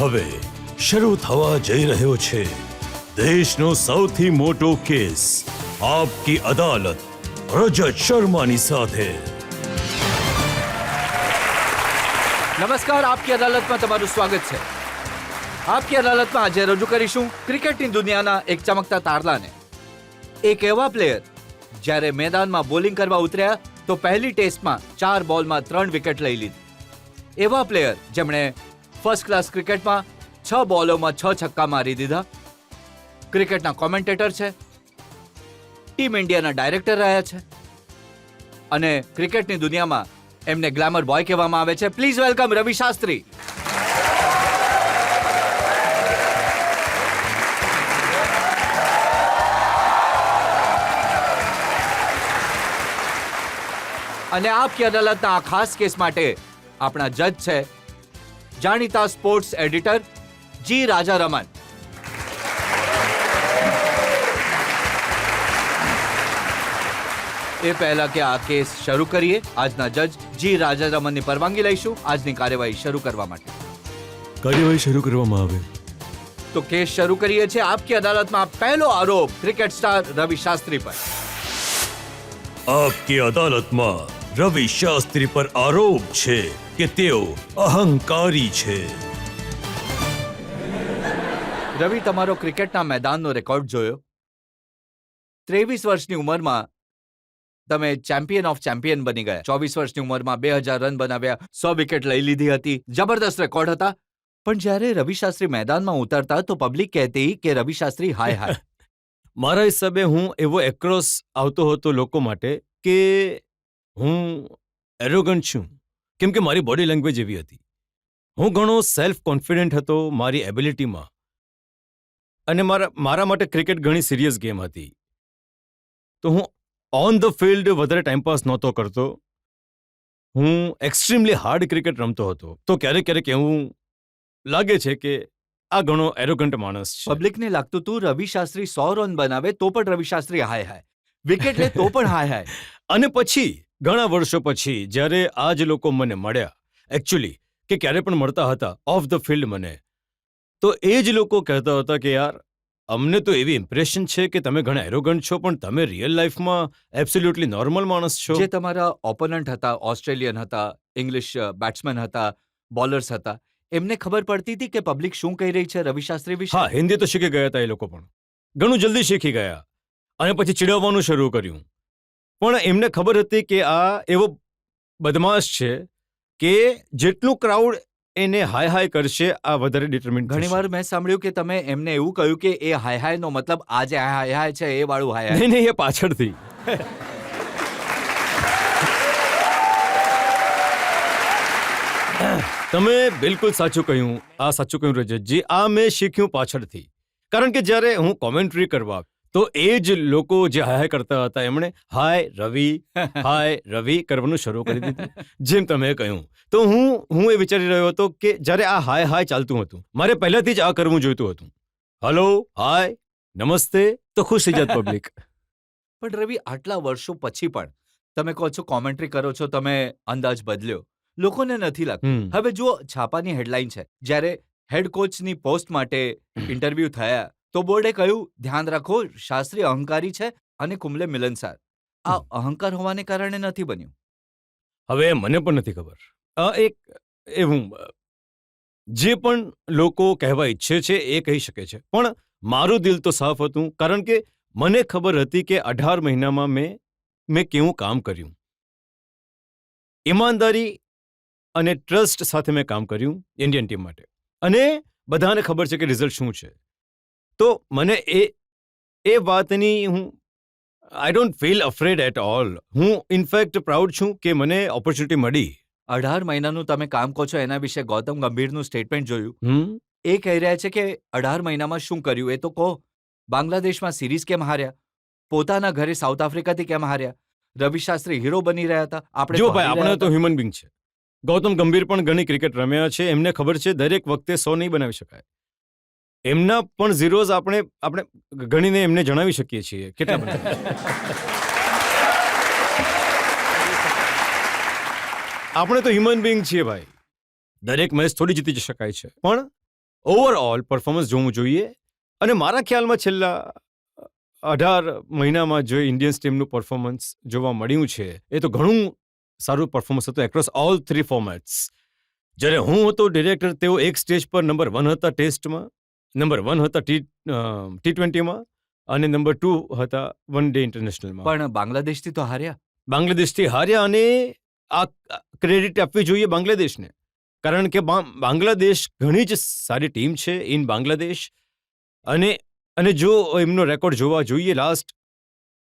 હવે શરૂ થવા જઈ રહ્યો છે દેશનો સૌથી મોટો કેસ આપકી અદાલત રજત શર્માની સાથે. નમસ્કાર, આપકી અદાલતમાં તમારું સ્વાગત છે. આપકી અદાલતમાં આજે રજૂ કરીશું ક્રિકેટની દુનિયાના એક ચમકતા તારલાને. એક એવા પ્લેયર જ્યારે મેદાનમાં બોલિંગ કરવા ઉતર્યા તો પહેલી ટેસ્ટમાં 4 બોલમાં 3 વિકેટ લઈ લીધી. એવા પ્લેયર જેમણે ફર્સ્ટ ક્લાસ ક્રિકેટમાં 6 બોલોમાં 6 છક્કા મારી દીધા. ક્રિકેટના કોમેન્ટેટર છે, ટીમ ઇન્ડિયાના ડાયરેક્ટર રહ્યા છે અને ક્રિકેટની દુનિયામાં એમને ગ્લેમર બોય કહેવામાં આવે છે. પ્લીઝ વેલકમ રવિ શાસ્ત્રી. અને આપકી અદાલતના આ ખાસ કેસ માટે આપણા જજ છે જાણીતા સ્પોર્ટ્સ એડિટર જી રાજારમન. એ પહેલા કે આ કેસ શરૂ કરીએ, આજના જજ જી રાજારમનની પરવાનગી લઈશું આજની કાર્યવાહી શરૂ કરવા માટે. કાર્યવાહી શરૂ કરવામાં આવે તો કેસ શરૂ કરીએ છીએ. આપકી અદાલતમાં પહેલો આરોપ ક્રિકેટ સ્ટાર રવિ શાસ્ત્રી પર. આપકી અદાલતમાં રવિ શાસ્ત્રી પર આરોપ છે કે તેઓ અહંકારી છે. રવિ, તમારો ક્રિકેટના મેદાનનો રેકોર્ડ જોયો. 23 વર્ષની ઉંમરમાં તમે ચેમ્પિયન ઓફ ચેમ્પિયન બની ગયા. 24 વર્ષની ઉંમરમાં 2000 રન બનાવ્યા, 100 વિકેટ લઈ લીધી હતી. જબરદસ્ત રેકોર્ડ હતા. પણ જ્યારે રવિ શાસ્ત્રી મેદાનમાં ઉતરતા તો પબ્લિક કહેતી કે રવિ શાસ્ત્રી હાય હાય. મારા હિસાબે હું એવો એક્રોસ આવતો હતો લોકો માટે કે હું એરોગન્ટ છું, કેમ કે મારી બોડી લેંગ્વેજ એવી હતી. હું ઘણો સેલ્ફ કોન્ફિડન્ટ હતો મારી એબિલિટીમાં અને મારા માટે ક્રિકેટ ઘણી સિરિયસ ગેમ હતી. તો હું ઓન ધ ફિલ્ડ વધારે ટાઈમપાસ નહોતો કરતો. હું એક્સ્ટ્રીમલી હાર્ડ ક્રિકેટ રમતો હતો. તો ક્યારેક ક્યારેક એવું લાગે છે કે આ ઘણો એરોગન્ટ માણસ છે. પબ્લિકને લાગતું તું રવિ શાસ્ત્રી 100 રન બનાવે તો પણ રવિ શાસ્ત્રી હાય હાય, વિકેટ લે તો પણ હાય હાય. અને પછી ઘણા વર્ષો પછી જ્યારે આ જ લોકો મને મળ્યા, એકચ્યુઅલી કે ક્યારે પણ મળતા હતા ઓફ ધ ફિલ્ડ મને, તો એ જ લોકો કહેતા હતા કે યાર અમને તો એવી ઇમ્પ્રેશન છે કે તમે ઘણા એરોગન્ટ છો, પણ તમે રિયલ લાઈફમાં એબ્સોલ્યુટલી નોર્મલ માણસ છો. જે તમારા ઓપોનન્ટ હતા, ઓસ્ટ્રેલિયન હતા, ઇંગ્લિશ બેટ્સમેન હતા, બોલર્સ હતા, એમને ખબર પડતી હતી કે પબ્લિક શું કહી રહી છે રવિ શાસ્ત્રી વિશે? હા, હિન્દી તો શીખી ગયા હતા એ લોકો, પણ ઘણું જલ્દી શીખી ગયા અને પછી ચીડવવાનું શરૂ કર્યું. પણ એમને ખબર હતી કે આ એવો બદમાશ છે કે જેટલું ક્રાઉડ એને હાય હાય કરશે આ વધારે ડિટરમિન્ટ. ઘણીવાર મેં સાંભળ્યું કે તમે એમને એવું કહ્યું કે એ હાય હાય નો મતલબ આ જે હાય હાય છે એ વાળું હાય હાય. નહીં, એ પાછળથી. તમે બિલકુલ સાચું કહ્યું. આ સાચું કહ્યું રજતજી. આ મેં શીખ્યું પાછળથી. કારણ કે જ્યારે હું કોમેન્ટ્રી કરવા તો એ જ લોકો જે હાય હાય કરતા હતા એમણે હાય રવિ કરવાનું શરૂ કરી દીધું. જેમ તમે કહ્યું, તો હું એ વિચારી રહ્યો હતો કે જ્યારે આ હાય હાય ચાલતું હતું, મારે પહેલાથી જ આ કરવું જોઈતું હતું. હલો, હાય, નમસ્તે, તો ખુશ થઈ જાત પબ્લિક. પણ રવિ, આટલા વર્ષો પછી પણ તમે કહો છો કોમેન્ટ્રી કરો છો, તમે અંદાજ બદલ્યો, લોકોને નથી લાગતું. હવે જુઓ, છાપાની હેડલાઇન છે, જ્યારે હેડ કોચની પોસ્ટ માટે ઇન્ટરવ્યુ થયા તો બોર્ડે કહ્યું ધ્યાન રાખો શાસ્ત્રી અહંકારી છે અને કુંબલે મિલનસાર. આ અહંકાર હોવાને કારણે નથી બન્યું. હવે મને પણ નથી ખબર. આ એક એવું જે પણ લોકો કહેવા ઈચ્છે છે એ કહી શકે છે, પણ મારું દિલ તો સાફ હતું, કારણ કે મને ખબર હતી કે 18 મહિનામાં મેં કેવું કામ કર્યું. ઈમાનદારી અને ટ્રસ્ટ સાથે મેં કામ કર્યું ઇન્ડિયન ટીમ માટે, અને બધાને ખબર છે કે રિઝલ્ટ શું છે. તો મને એ વાતની I don't feel afraid at all. હું ઇનફેક્ટ પ્રાઉડ છું કે મને ઓપોર્ચ્યુનિટી મળી. 18 મહિનાનું તમે કામ કહો છો, એના વિશે ગૌતમ ગંભીરનું સ્ટેટમેન્ટ જોયું. એ કહી રહ્યા છે કે 18 મહિનામાં શું કર્યું એ તો કહો. બાંગ્લાદેશમાં સિરીઝ કેમ હાર્યા? પોતાના ઘરે સાઉથ આફ્રિકાથી કેમ હાર્યા? રવિ શાસ્ત્રી હીરો બની રહ્યા હતા. આપણે તો હ્યુમન બીંગ છે. ગૌતમ ગંભીર પણ ઘણી ક્રિકેટ રમ્યા છે, એમને ખબર છે દરેક વખતે 100 નહીં બનાવી શકાય. એમના પણ ઝીરોઝ આપણે ગણીને એમને જણાવી શકીએ છીએ કેટલા બધા. આપણે તો હ્યુમન બીંગ છીએ ભાઈ. દરેક મેચ થોડી જીતી શકાય છે, પણ ઓવરઓલ પરફોર્મન્સ જોવું જોઈએ. અને મારા ખ્યાલમાં છેલ્લા 18 મહિનામાં જે ઇન્ડિયન્સ ટીમનું પરફોર્મન્સ જોવા મળ્યું છે એ તો ઘણું સારું પરફોર્મન્સ હતું એક્રોસ ઓલ 3 ફોર્મેટ્સ. જ્યારે હું હતો ડિરેક્ટર તેઓ એક સ્ટેજ પર નંબર 1 હતા ટેસ્ટમાં, નંબર 1 હતા T20માં અને નંબર 2 હતા વન ડે ઇન્ટરનેશનલમાં. પણ બાંગ્લાદેશથી તો હાર્યા. બાંગ્લાદેશથી હાર્યા અને આ ક્રેડિટ આપવી જોઈએ બાંગ્લાદેશને, કારણ કે બાંગ્લાદેશ ઘણી જ સારી ટીમ છે ઇન બાંગ્લાદેશ. અને જો એમનો રેકોર્ડ જોવા જોઈએ લાસ્ટ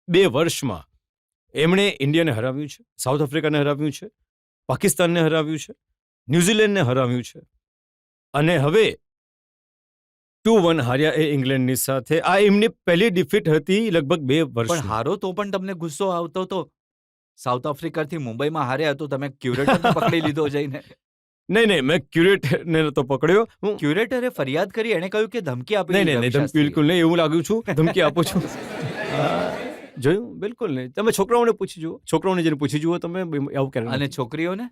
2 વર્ષમાં એમણે ઇન્ડિયાને હરાવ્યું છે, સાઉથ આફ્રિકાને હરાવ્યું છે, પાકિસ્તાનને હરાવ્યું છે, ન્યૂઝીલેન્ડને હરાવ્યું છે અને હવે 2-1 હાર્યા એ ઇંગ્લેન્ડની સાથે. આ એમની પહેલી ડિફીટ હતી લગભગ 2 વર્ષ. પણ હારો તો પણ તમને ગુસ્સો આવતો તો. સાઉથ આફ્રિકાથી મુંબઈમાં હાર્યા તો તમે ક્યુરેટરને પકડી લીધો જઈને. નહીં, મેં ક્યુરેટરને નતો પકડ્યો. ક્યુરેટરે ફરિયાદ કરી, એણે કહ્યું કે ધમકી આપી. નહીં, બિલકુલ નહીં, એવું લાગ્યું છું ધમકી આપું છું. જોયું, બિલકુલ નહીં. તમે છોકરાઓને પૂછી જુઓ, છોકરાઓને જઈને પૂછી જુઓ તમે આવું કરે. અને છોકરીઓને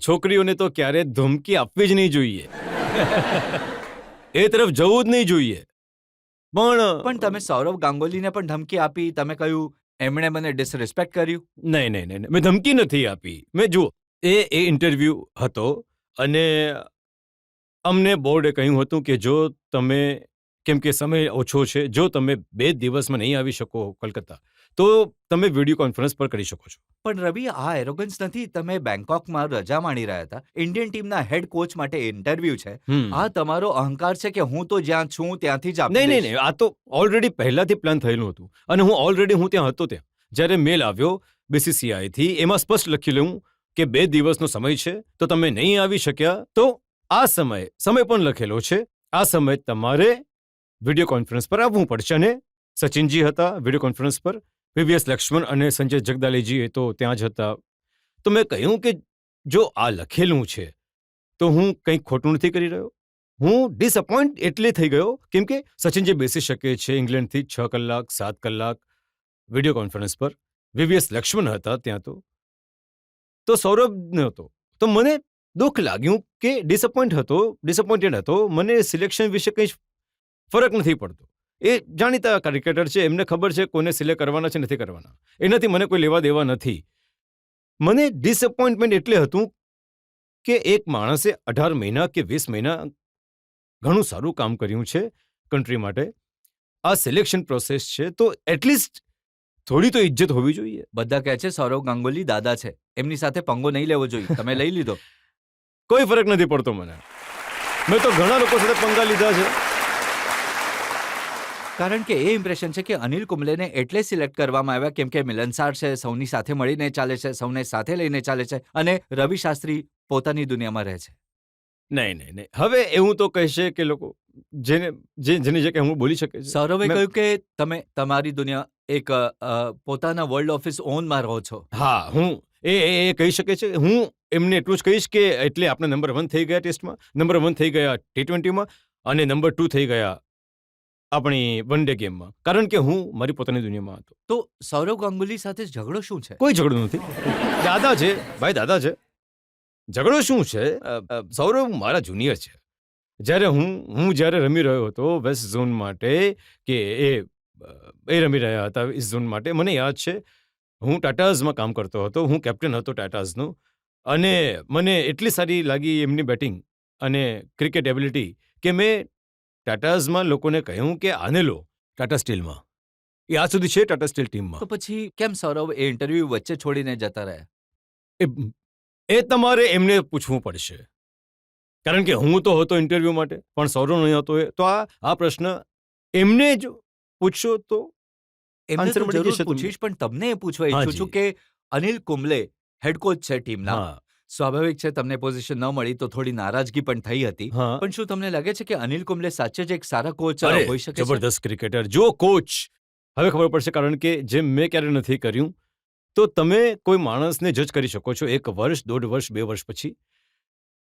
છોકરીઓને તો ક્યારે ધમકી આપવી જ નહીં જોઈએ. એ તરફ જવું જ નહીં જોઈએ. પણ તમે સૌરવ ગાંગુલીને પણ ધમકી આપી. તમે કહ્યું એમણે મને ડિસરિસ્પેક્ટ કર્યું. નહીં, મેં ધમકી નથી આપી. મેં જુઓ, એ ઇન્ટરવ્યૂ હતો અને અમને બોર્ડે કહ્યું હતું કે જો તમે, કેમ કે સમય ઓછો છે, જો તમે 2 દિવસમાં નહીં આવી શકો કલકત્તા તો તમે વિડીયો કોન્ફરન્સ પર કરી શકો છો. પણ રવિ, આ એરોગન્સ નથી. તમે બેંકોકમાં રજા માણી રહ્યા હતા, ઇન્ડિયન ટીમના હેડ કોચ માટે ઇન્ટરવ્યૂ છે. આ તમારો અહંકાર છે કે હું તો જ્યાં છું ત્યાંથી જ આપી દઈશ? નહીં, આ તો ઓલરેડી પહેલાથી પ્લાન થયેલું હતું અને હું ત્યાં હતો. ત્યાં જ્યારે મેલ આવ્યો BCCIથી, એમાં સ્પષ્ટ લખેલું કે 2 દિવસનો સમય છે, તો તમે નહીં આવી શક્યા તો આ સમય પણ લખેલો છે, આ સમય તમારે વિડીયો કોન્ફરન્સ પર આવવું પડશે. અને સચિનજી હતા વિડીયો કોન્ફરન્સ પર, VVS લક્ષ્મણ અને સંજય જગદાલેજી એ તો ત્યાં જ હતા. તો મેં કહ્યું કે જો આ લખેલું છે તો હું કંઈક ખોટું નથી કરી રહ્યો. હું ડિસઅપોઇન્ટ એટલે થઈ ગયો કેમ કે સચિનજી બેસી શકે છે ઇંગ્લેન્ડથી 6 કલાક 7 કલાક વિડીયો કોન્ફરન્સ પર. VVS લક્ષ્મણ હતા ત્યાં તો સૌરભ નહોતો. તો મને દુઃખ લાગ્યું કે ડિસઅપોઇન્ટેડ હતો. મને સિલેક્શન વિશે કંઈ ફરક નથી પડતો. એ જાણીતા ક્રિકેટર છે, એમને ખબર છે કોને સિલેક્ટ કરવાના છે નથી કરવાના, એનાથી મને કોઈ લેવા દેવા નથી. મને ડિસઅપોઇન્ટમેન્ટ એટલે હતું કે એક માણસે 18 મહિના કે 20 મહિના ઘણું સારું કામ કર્યું છે કન્ટ્રી માટે. આ સિલેક્શન પ્રોસેસ છે તો એટલીસ્ટ થોડી તો ઇજ્જત હોવી જોઈએ. બધા કહે છે સૌરવ ગાંગુલી દાદા છે, એમની સાથે પંગો નહીં લેવો જોઈએ. તમે લઈ લીધો. કોઈ ફરક નથી પડતો મને. મેં તો ઘણા લોકો સાથે પંગા લીધા છે. કારણ કે એ ઇમ્પ્રેશન છે કે અનિલ કુંબલેને એટલે સિલેક્ટ કરવામાં આવ્યા કેમ કે મિલનસાર છે, સૌની સાથે મળીને ચાલે છે, સૌને સાથે લઈને ચાલે છે અને રવિ શાસ્ત્રી પોતાની દુનિયામાં રહે છે. નહીં. હવે એવું તો કહેશે કે લોકો જેની જગ્યાએ હું બોલી શકે છે. સૌરભે કહ્યું કે તમે તમારી દુનિયા એક પોતાના વર્લ્ડ ઓફિસ ઓનમાં રહો છો. હા, હું એ કહી શકે છે. હું એમને એટલું જ કહીશ કે એટલે આપણે નંબર 1 થઈ ગયા ટેસ્ટમાં, નંબર 1 થઈ ગયા T20માં અને નંબર 2 થઈ ગયા આપણી વન ડે ગેમમાં, કારણ કે હું મારી પોતાની દુનિયામાં હતો. તો સૌરવ ગાંગુલી સાથે ઝઘડો શું છે? કોઈ ઝઘડો નથી. દાદા છે ભાઈ, દાદા છે. ઝઘડો શું છે? સૌરવ મારા જુનિયર છે. જ્યારે હું જ્યારે રમી રહ્યો હતો વેસ્ટ ઝોન માટે, કે એ રમી રહ્યા હતા ઈસ્ટ ઝોન માટે, મને યાદ છે હું ટાટાઝમાં કામ કરતો હતો, હું કેપ્ટન હતો ટાટાઝનો અને મને એટલી સારી લાગી એમની બેટિંગ અને ક્રિકેટ એબિલિટી કે મેં ટાટાઝમાં લોકોને કહ્યું કે આને લો ટાટા સ્ટીલમાં. એ આજ સુધી છે ટાટા સ્ટીલ ટીમમાં. તો પછી કેમ સૌરવ એ ઇન્ટરવ્યુ વચ્ચે છોડીને જતા રહ્યા? એ તમારે એમને પૂછવું પડશે, કારણ કે હું તો હતો ઇન્ટરવ્યુ માટે પણ સૌરવ નહીં હતો. તો આ પ્રશ્ન એમને જ પૂછશો તો એમને તો જરૂર પૂછીશ, પણ તમને એ પૂછવા ઈચ્છું છું કે અનિલ કુંબલે હેડ કોચ છે ટીમના. સ્વાભાવિક છે તમને પોઝિશન ન મળી તો થોડી નારાજગી પણ થઈ હતી, પણ શું તમને લાગે છે કે અનિલ કુંબલે સાચે જ એક સારા કોચ હોઈ શકે? જબરદસ્ત ક્રિકેટર. જો કોચ, હવે ખબર પડશે, કારણ કે જેમ મેં ક્યારે નથી કર્યું, તો તમે કોઈ માણસને જજ કરી શકો છો 1 વર્ષ, 1.5 વર્ષ, 2 વર્ષ પછી,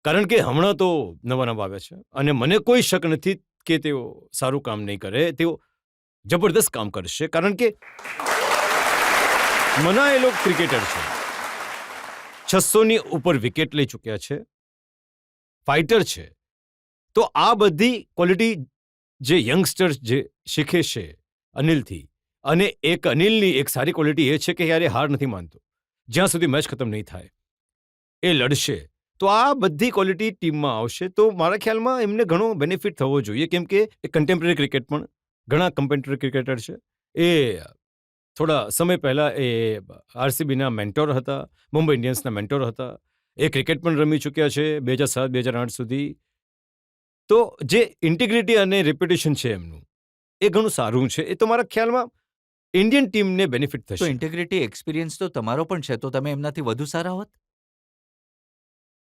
કારણ કે હમણાં તો નવા આવ્યા છે અને મને કોઈ શક નથી કે તેઓ સારું કામ નહીં કરે. તેઓ જબરદસ્ત કામ કરશે, કારણ કે મનાયેલો ક્રિકેટર છે, 600ની ઉપર વિકેટ લઈ ચૂક્યા છે, ફાઇટર છે. તો આ બધી ક્વોલિટી જે યંગસ્ટર જે શીખે છે અનિલથી, અને એક અનિલની એક સારી ક્વોલિટી એ છે કે યાર એ હાર નથી માનતો જ્યાં સુધી મેચ ખતમ નહીં થાય, એ લડશે. તો આ બધી ક્વોલિટી ટીમમાં આવશે તો મારા ખ્યાલમાં એમને ઘણો બેનિફિટ થવો જોઈએ, કેમ કે એ કન્ટેમ્પરરી ક્રિકેટ પણ ઘણા કમ્પેન્ટરી ક્રિકેટર છે. એ થોડા સમય પહેલા એ આરસીબીના મેન્ટોર હતા, મુંબઈ ઇન્ડિયન્સના મેન્ટોર હતા, એ ક્રિકેટ પણ રમી ચૂક્યા છે 2007-2008 સુધી. તો જે ઇન્ટિગ્રિટી અને રેપ્યુટેશન છે એમનું એ ઘણું સારું છે. એ તો મારા ખ્યાલમાં ઇન્ડિયન ટીમને બેનિફિટ તો થશે. ઇન્ટિગ્રિટી એક્સપિરિયન્સ તો તમારો પણ છે, તો તમે એમનાથી વધુ સારા હોત.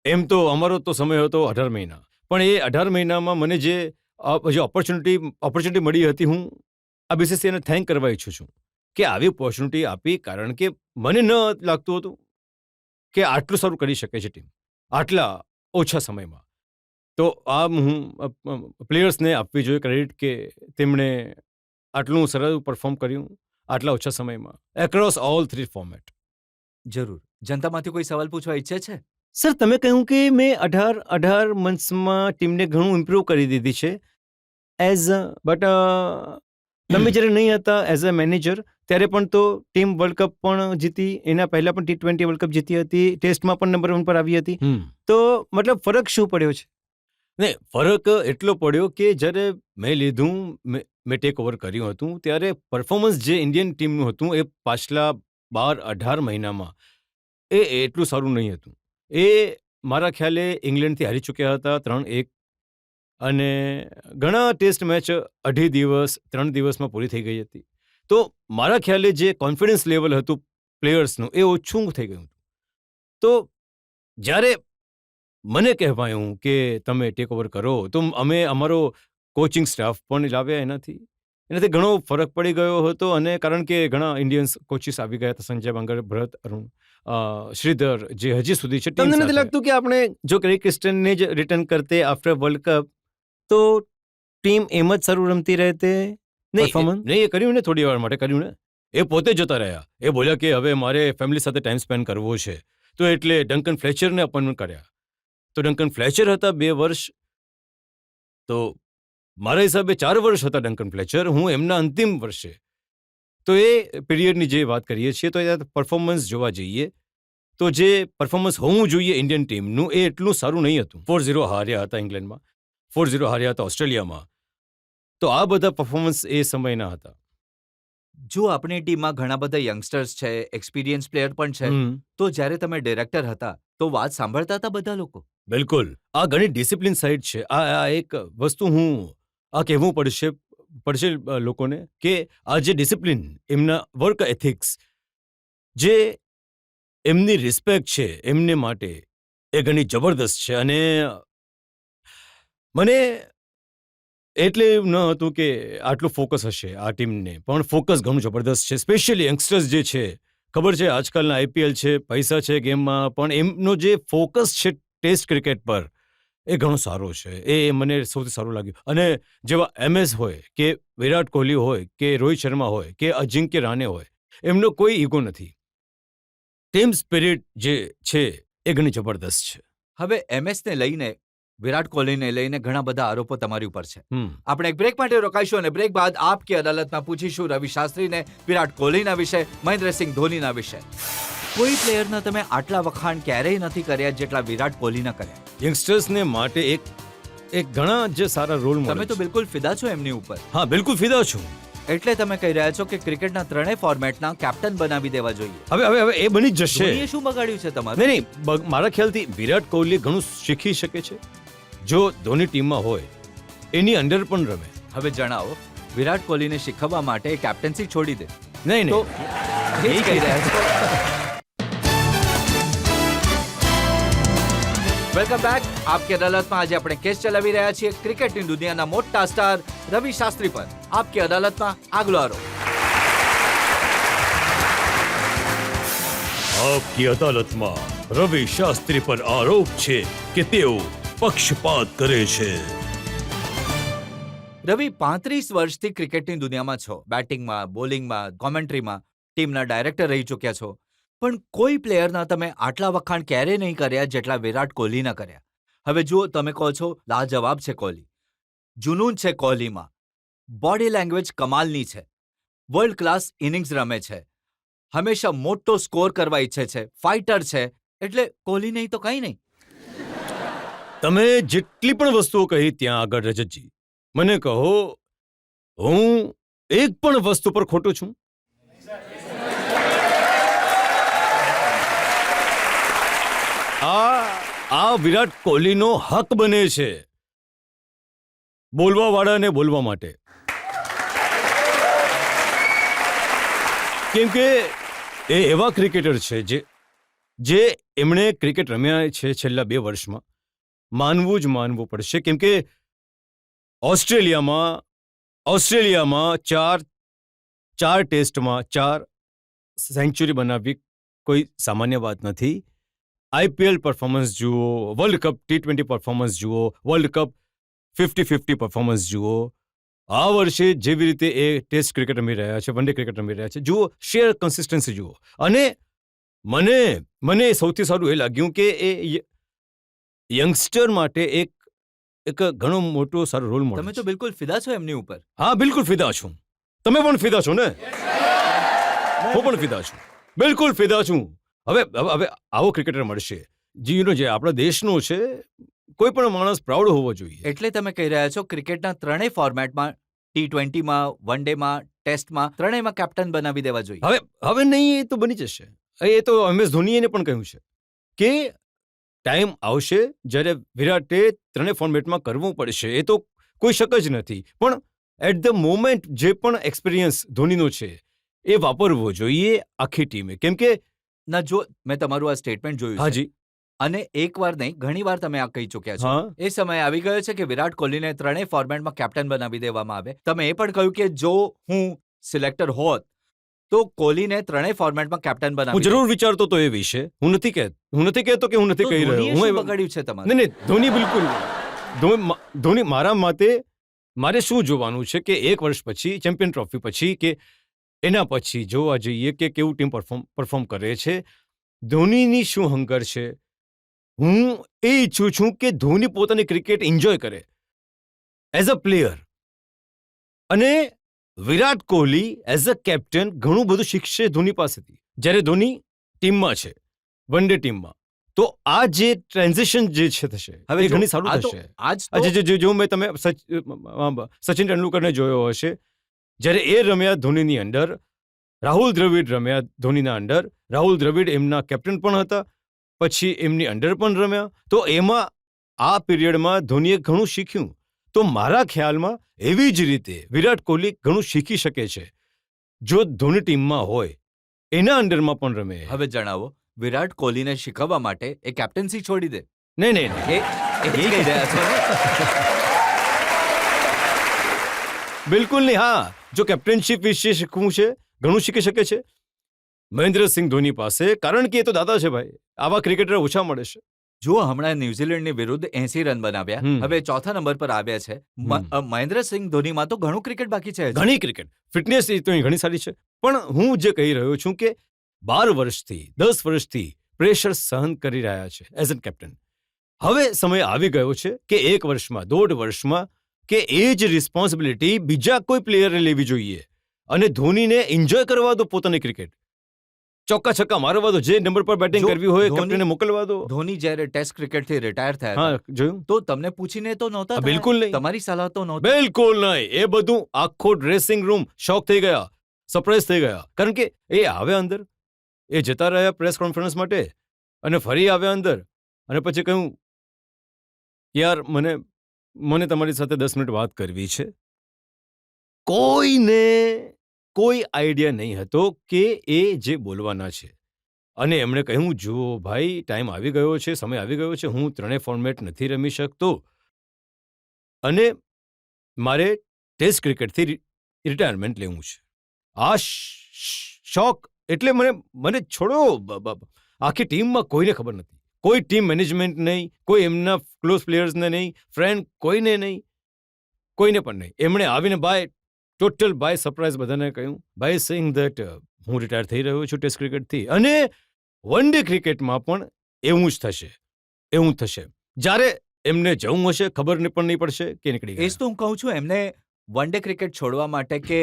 એમ તો અમારો તો સમય હતો 18 મહિના, પણ એ 18 મહિનામાં મને જે ઓપોર્ચ્યુનિટી મળી હતી, હું આ બીસીસીઆઈને થેન્ક કરવા ઈચ્છું છું કે આવી ઓપોર્ચ્યુનિટી આપી, કારણ કે મને ન લાગતું હતું કે આટલું સારું કરી શકે છે ટીમ આટલા ઓછા સમયમાં. તો આ હું પ્લેયર્સને આપવી જોઈએ ક્રેડિટ કે તેમણે આટલું સરળ પરફોર્મ કર્યું આટલા ઓછા સમયમાં એક્રોસ ઓલ 3 ફોર્મેટ. જરૂર. જનતામાંથી કોઈ સવાલ પૂછવા ઈચ્છે છે? સર, તમે કહ્યું કે મેં 18 મંથ્સમાં ટીમને ઘણું ઇમ્પ્રૂવ કરી દીધી છે બટ તમે જ્યારે નહીં હતા એઝ અ મેનેજર ત્યારે પણ તો ટીમ વર્લ્ડ કપ પણ જીતી, એના પહેલા પણ T20 વર્લ્ડ કપ જીતી હતી, ટેસ્ટમાં પણ નંબર 1 પર આવી હતી. તો મતલબ ફરક શું પડ્યો છે? નહીં, ફરક એટલો પડ્યો કે જ્યારે મેં લીધું, મેં ટેક ઓવર કર્યું હતું ત્યારે પરફોર્મન્સ જે ઇન્ડિયન ટીમનું હતું એ પાછલા 12-18 મહિનામાં એ એટલું સારું નહીં હતું. એ મારા ખ્યાલે ઇંગ્લેન્ડથી હારી ચૂક્યા હતા 3-1, અને ઘણા ટેસ્ટ મેચ 2.5 દિવસ 3 દિવસમાં પૂરી થઈ ગઈ હતી. તો મારા ખ્યાલે જે કોન્ફિડન્સ લેવલ હતું પ્લેયર્સનું એ ઓછું થઈ ગયું હતું. તો જ્યારે મને કહેવાયું કે તમે ટેક ઓવર કરો તો અમે અમારો કોચિંગ સ્ટાફ પણ લાવ્યા, એનાથી ઘણો ફરક પડી ગયો હતો. અને કારણ કે ઘણા ઇન્ડિયન્સ કોચિસ આવી ગયા હતા, સંજય બંગર, ભરત અરુણ, શ્રીધર, જે હજી સુધી છે. તમને નથી લાગતું કે આપણે જો ક્રેગ ક્રિસ્ટનને જ રિટર્ન કરતે આફ્ટર વર્લ્ડ કપ તો ટીમ એમ જ સારું રમતી રહેતે? નહીં, એ કર્યું ને, થોડી વાર માટે કર્યું ને, એ પોતે જતા રહ્યા. એ બોલ્યા કે હવે મારે ફેમિલી સાથે ટાઈમ સ્પેન્ડ કરવો છે, તો એટલે ડંકન ફ્લેચરને અપોઇન્ટમેન્ટ કર્યા. તો ડંકન ફ્લેચર હતા 2 વર્ષ, તો મારા હિસાબે 4 વર્ષ હતા ડંકન ફ્લેચર, હું એમના અંતિમ વર્ષે. તો એ પીરિયડની જે વાત કરીએ છીએ તો પરફોર્મન્સ જોવા જઈએ તો જે પરફોર્મન્સ હોવું જોઈએ ઇન્ડિયન ટીમનું એ એટલું સારું નહીં હતું. 4-0 હાર્યા હતા ઇંગ્લેન્ડમાં, 4-0 હાર્યા હતા ઓસ્ટ્રેલિયામાં. તો આ બધા પરફોર્મન્સ એ સમયના હતા. જો આપણી ટીમમાં ઘણા બધા યંગસ્ટર્સ છે, એક્સપિરિયન્સ પ્લેયર પણ છે, તો જ્યારે તમે ડિરેક્ટર હતા તો વાત સાંભળતા હતા બધા લોકો? બિલકુલ. આ ઘણી ડિસિપ્લિન સાઇડ છે. આ એક વસ્તુ હું આ કહેવું પડશે લોકોને કે આ જે ડિસિપ્લિન, એમના વર્ક એથિક્સ, જે એમની રિસ્પેક્ટ છે એમને માટે, એ ઘણી જબરદસ્ત છે. અને મને એટલે ન હતું કે આટલું ફોકસ હશે આ ટીમને, પણ ફોકસ ઘણું જબરદસ્ત છે. સ્પેશિયલી યંગસ્ટર્સ જે છે, ખબર છે આજકાલના IPL છે, પૈસા છે ગેમમાં, પણ એમનો જે ફોકસ છે ટેસ્ટ ક્રિકેટ પર એ ઘણો સારો છે. એ મને સૌથી સારું લાગ્યું. અને જેવા MS હોય કે વિરાટ કોહલી હોય કે રોહિત શર્મા હોય કે અજિંક્ય રાણે હોય, એમનો કોઈ ઈગો નથી. ટીમ સ્પિરિટ જે છે એ ઘણી જબરદસ્ત છે. હવે MS ને લઈને, વિરાટ કોહલીને લઈને ઘણા બધા આરોપો તમારી ઉપર છે. આપણે એક બ્રેક માટે રોકાઈશું અને બ્રેક બાદ આપ કી અદાલતમાં પૂછીશું રવિ શાસ્ત્રીને વિરાટ કોહલીના વિશે, મહેન્દ્રસિંહ ધોનીના વિશે. કોઈ પ્લેયરના તમે આટલા વખાણ ક્યારેય નથી કર્યા જેટલા વિરાટ કોહલીના કર્યા. યંગસ્ટર્સને માટે એક ઘણા જે સારા રોલ મોડલ. તમે તો બિલકુલ ફિદા છો એમની ઉપર. હા, બિલકુલ ફિદા છું. એટલે તમે કહી રહ્યા છો કે ક્રિકેટના 3 ફોર્મેટના કેપ્ટન બનાવી દેવા જોઈએ. હવે એ બની જ જશે. ધોનીએ શું બગાડ્યું છે તમારું? નહીં, મારા ખ્યાલથી વિરાટ કોહલી ઘણું શીખી શકે છે જો ધોની ટીમમાં હોય, એની અંડર પણ રમે. હવે જણાવો, વિરાટ કોહલીને શીખવવા માટે કેપ્ટન્સી છોડી દે? નહીં, તો એ કહી રહ્યા છો. Welcome back. આપકી અદાલતમાં આજે આપણે કેસ ચલાવી રહ્યા છીએ ક્રિકેટની દુનિયાના મોટા સ્ટાર રવિ શાસ્ત્રી પર. આપકી અદાલતમાં આગલો આરોપ. આપકી અદાલતમાં રવિ શાસ્ત્રી પર આરોપ છે કે તેઓ પક્ષપાત કરે છે. રવિ, 35 વર્ષથી ક્રિકેટની દુનિયામાં છો. બેટિંગમાં, બોલિંગમાં, કોમેન્ટ્રીમાં. ટીમના ડાયરેક્ટર રહી ચૂક્યા છો, પણ કોઈ પ્લેયરના તમે આટલા વખાણ ક્યારેય નહીં કર્યા જેટલા વિરાટ કોહલીના કર્યા. હવે જુઓ, તમે કહો છો લાજવાબ છે કોહલી, જુનૂન છે કોહલીમાં, બોડી લેંગ્વેજ કમાલની છે, વર્લ્ડ ક્લાસ ઇનિંગ્સ રમે છે, હંમેશા મોટો સ્કોર કરવા ઈચ્છે છે, ફાઇટર છે, એટલે કોહલી નહીં તો કંઈ નહીં. તમે જેટલી પણ વસ્તુઓ કહી ત્યાં આગળ રજતજી, મને કહો હું એક પણ વસ્તુ પર ખોટો છું? આ વિરાટ કોહલીનો હક બને છે બોલવા વાળાને બોલવા માટે, કેમ કે એ એવા ક્રિકેટર છે જે એમણે ક્રિકેટ રમ્યા છે છેલ્લા 2 વર્ષમાં. માનવું જ માનવું પડશે, કેમ કે ઓસ્ટ્રેલિયામાં ચાર ટેસ્ટમાં 4 સેન્ચુરી બનાવવી કોઈ સામાન્ય વાત નથી. આઈપીએલ પરફોર્મન્સ જુઓ, વર્લ્ડ કપ T20 પરફોર્મન્સ જુઓ, વર્લ્ડ કપ 50-50 પરફોર્મન્સ જુઓ. આ વર્ષે જેવી રીતે એ ટેસ્ટ ક્રિકેટ રમી રહ્યા છે, વન ડે ક્રિકેટ રમી રહ્યા છે, જુઓ શેર કન્સિસ્ટન્સી જુઓ. અને મને સૌથી સારું એ લાગ્યું કે એ યંગસ્ટર માટે એક ઘણો મોટો સારો રોલ મોડલ. તમે તો બિલકુલ ફિદા છો એમની ઉપર. હા, બિલકુલ ફિદા છું. તમે પણ ફિદા છો ને? હું પણ ફિદા છું, બિલકુલ ફિદા છું. હવે આવો ક્રિકેટર મળશે જે આપણા દેશનો છે. કોઈ પણ માણસ પ્રાઉડ હોવો જોઈએ. એટલે તમે કહી રહ્યા છો ક્રિકેટના ત્રણેય ફોર્મેટમાં, T20માં, વન ડેમાં, ટેસ્ટમાં, ત્રણેયમાં કેપ્ટન બનાવી દેવા જોઈએ. હવે નહીં, એ તો બની જશે. એ તો MS ધોનીએ પણ કહ્યું છે કે ટાઈમ આવશે જ્યારે વિરાટે ત્રણેય ફોર્મેટમાં કરવું પડશે. એ તો કોઈ શક જ નથી. પણ એટ ધ મોમેન્ટ જે પણ એક્સપિરિયન્સ ધોનીનો છે એ વાપરવો જોઈએ આખી ટીમે. કેમ કે ના, જો મેં તમારું આ સ્ટેટમેન્ટ જોયું છે. હાજી, અને એકવાર નહીં, ઘણી વાર તમે આ કહી ચૂક્યા છો. હા, એ સમય આવી ગયો છે કે વિરાટ કોહલીને ત્રણેય ફોર્મેટમાં કેપ્ટન બનાવી દેવામાં આવે. તમે એ પણ કહ્યું કે જો હું સિલેક્ટર હોત તો કોહલીને ત્રણેય ફોર્મેટમાં કેપ્ટન હું બનાવી જરૂર વિચારતો તો એ વિશે. હું નથી કહેતો કે હું નથી કહી રહ્યો. હું બગાડ્યું છે તમારે. નહીં, ધોની બિલકુલ. ધોની મારા મતે મારે શું જોવાનું છે કે 1 વર્ષ પછી, ચેમ્પિયન ટ્રોફી પછી કે એના પછી જોવા જઈએ કે કેવું ટીમ પરફોર્મ કરે છે, ધોનીની શું હંગર છે. હું એ ઈચ્છું છું કે ધોની પોતાની ક્રિકેટ એન્જોય કરે એઝ અ પ્લેયર, અને Virat Kohli as a captain ઘણું બધું શીખશે ધોની પાસેથી જ્યારે ધોની ટીમમાં છે, વન ડે ટીમમાં. તો આ જે ટ્રાન્ઝિશન જે છે થશે, હવે ઘણી સારું થશે. આજે જો તમે સચિન તેંડુલકરને જોયો હશે, જ્યારે એ રમ્યા ધોનીની અંડર, રાહુલ દ્રવિડ રમ્યા ધોનીના અંડર. રાહુલ દ્રવિડ એમના કેપ્ટન પણ હતા, પછી એમની અંડર પણ રમ્યા. તો એમાં આ પીરિયડમાં ધોનીએ ઘણું શીખ્યું. તો મારા ખ્યાલમાં એવી જ રીતે વિરાટ કોહલી ઘણું શીખી શકે છે જો ધોની ટીમમાં હોય, એના અંડરમાં પણ રમે. હવે જણાવો, વિરાટ કોહલીને શીખવવા માટે એ કેપ્ટન્સી છોડી દે? નહીં, એ કહી રહ્યા છો ને? બિલકુલ નહીં. હા, જો કેપ્ટનશીપ વિશે શીખવું છે, ઘણું શીખી શકે છે મહેન્દ્રસિંહ ધોની પાસે, કારણ કે એ તો દાદા છે ભાઈ. આવા ક્રિકેટર ઓછા મળે છે. જુઓ, હમણાં ન્યુઝીલેન્ડની વિરુદ્ધ 80 રન બનાવ્યા, હવે 4થા નંબર પર આવ્યા છે. મહેન્દ્રસિંહ ધોનીમાં તો ઘણું ક્રિકેટ બાકી છે. ઘણી ક્રિકેટ ફિટનેસ તો ઘણી સારી છે. પણ હું જે કહી રહ્યો છું કે 12 વર્ષથી 10 વર્ષથી પ્રેશર સહન કરી રહ્યા છે એઝ અ કેપ્ટન. હવે સમય આવી ગયો છે કે 1 વર્ષમાં, 1.5 વર્ષમાં કે એ જ રિસ્પોન્સિબિલિટી બીજા કોઈ પ્લેયરે લેવી જોઈએ, અને ધોનીને એન્જોય કરવા દો પોતાની ક્રિકેટ. ચોક્કા છક્કા મારવા દો, જે નંબર પર બેટિંગ કરવી હોય કેપ્ટનને મોકલવા દો. ધોની જ્યારે ટેસ્ટ ક્રિકેટથી રિટાયર થયા, હા, જોયું તો તમને પૂછીને તો નહોતા? બિલકુલ નહીં. તમારી સલાહ તો નહોતી? બિલકુલ નહીં. એ બધું આખો ડ્રેસિંગ રૂમ શોક થઈ ગયા, સરપ્રાઈઝ થઈ ગયા. કારણ કે એ આવ્યા અંદર, એ જતા રહ્યા પ્રેસ કોન્ફરન્સ માટે, અને ફરી આવ્યા અંદર, અને પછી કહ્યું, યાર મને તમારી સાથે 10 મિનિટ વાત કરવી છે. કોઈને કોઈ આઈડિયા નહીં હતો કે એ જે બોલવાના છે. અને એમણે કહ્યું, જુઓ ભાઈ, ટાઈમ આવી ગયો છે, સમય આવી ગયો છે, હું ત્રણેય ફોર્મેટ નથી રમી શકતો, અને મારે ટેસ્ટ ક્રિકેટથી રિટાયરમેન્ટ લેવું છે. આ શોક એટલે મને છોડો, આખી ટીમમાં કોઈને ખબર નથી, કોઈ ટીમ મેનેજમેન્ટ નહીં, કોઈ એમના ક્લોઝ પ્લેયર્સને નહીં, ફ્રેન્ડ કોઈને નહીં, કોઈને પણ નહીં. એમણે આવીને ટોટલ બાય સરપ્રાઈઝ બધાને કહ્યું, બાય સેઇંગ ધેટ હું રિટાયર થઈ રહ્યો છું ટેસ્ટ ક્રિકેટથી. અને વન ડે ક્રિકેટમાં પણ એવું જ થશે, એવું જ થશે. જ્યારે એમને જવું હશે ખબર પણ નહીં પડશે કે નીકળી એ જ ગયા. તો હું કહું છું, એમને વન ડે ક્રિકેટ છોડવા માટે કે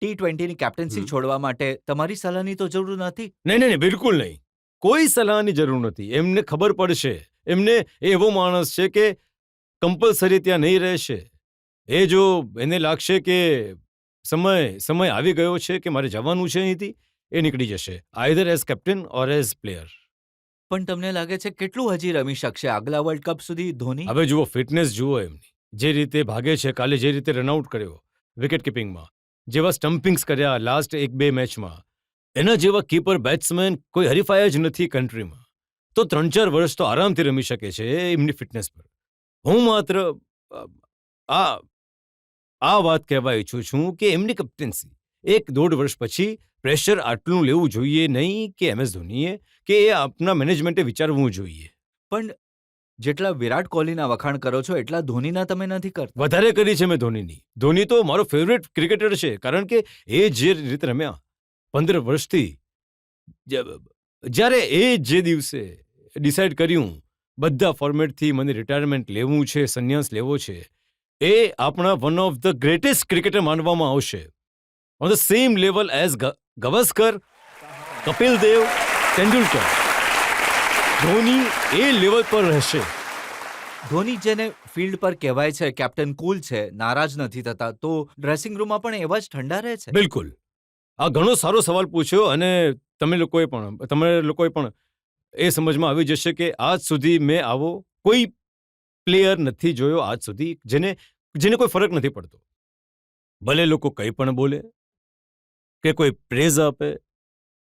T20ની કેપ્ટન્સી છોડવા માટે તમારી સલાહની તો જરૂર નથી. નહીં, બિલકુલ નહીં. કોઈ સલાહની જરૂર નથી. એમને ખબર પડશે. એમને એ એવો માણસ છે કે કમ્પલસરી ત્યાં નહીં રહેશે. એ જો એને લાગશે કે સમય આવી ગયો છે કે મારે જવાનું છે અહીંથી, એ નીકળી જશે. આઈધર એઝ કેપ્ટન ઓર એઝ પ્લેયર. પણ તમને લાગે છે કેટલું હજી રમી શકશે આગલા વર્લ્ડ કપ સુધી ધોની? હવે જુઓ, ફિટનેસ જુઓ એમની. જે રીતે ભાગે છે, કાલે જે રીતે રનઆઉટ કર્યો વિકેટ કીપિંગમાં, જેવા સ્ટમ્પિંગ્સ કર્યા લાસ્ટ 1-2 મેચમાં, એના જેવા કીપર બેટ્સમેન કોઈ હરીફાય જ નથી કન્ટ્રીમાં. તો 3-4 વર્ષ તો આરામથી રમી શકે છે એમની ફિટનેસ પર. હું માત્ર આ વાત કહેવા ઈચ્છું છું કે એમની કેપ્ટન્સી 1-1.5 વર્ષ પછી પ્રેશર આટલું લેવું જોઈએ નહીં કે MS ધોનીએ, કે એ આપના મેનેજમેન્ટે વિચારવું જોઈએ. પણ જેટલા વિરાટ કોહલીના વખાણ કરો છો એટલા ધોનીના તમે નથી કરતા. વધારે કરી છે મેં ધોનીની. ધોની તો મારો ફેવરેટ ક્રિકેટર છે, કારણ કે એ જે રીતે રમ્યા 15 વર્ષથી, જ્યારે એ જે દિવસે ડિસાઇડ કર્યું બધા ફોર્મેટથી મને રિટાયરમેન્ટ લેવું છે, સંન્યાસ લેવો છે, એ આપણા one of the greatest cricketer માનવામાં આવશે. On the same level as Gavaskar, Kapil Dev, Tendulkar. Dhoni એ લેવલ પર રહેશે. ધોની જેને ફિલ્ડ પર કહેવાય છે કેપ્ટન કુલ છે, નારાજ નથી થતા, તો ડ્રેસિંગ રૂમમાં પણ એવા જ ઠંડા રહે છે. બિલકુલ. આ ઘણો સારો સવાલ પૂછ્યો, અને તમે લોકોએ પણ એ સમજમાં આવી જશે કે આજ સુધી મેં આવો કોઈ પ્લેયર નથી જોયો આજ સુધી જેને કોઈ ફરક નથી પડતો. ભલે લોકો કંઈ પણ બોલે, કે કોઈ પ્રેઝ આપે,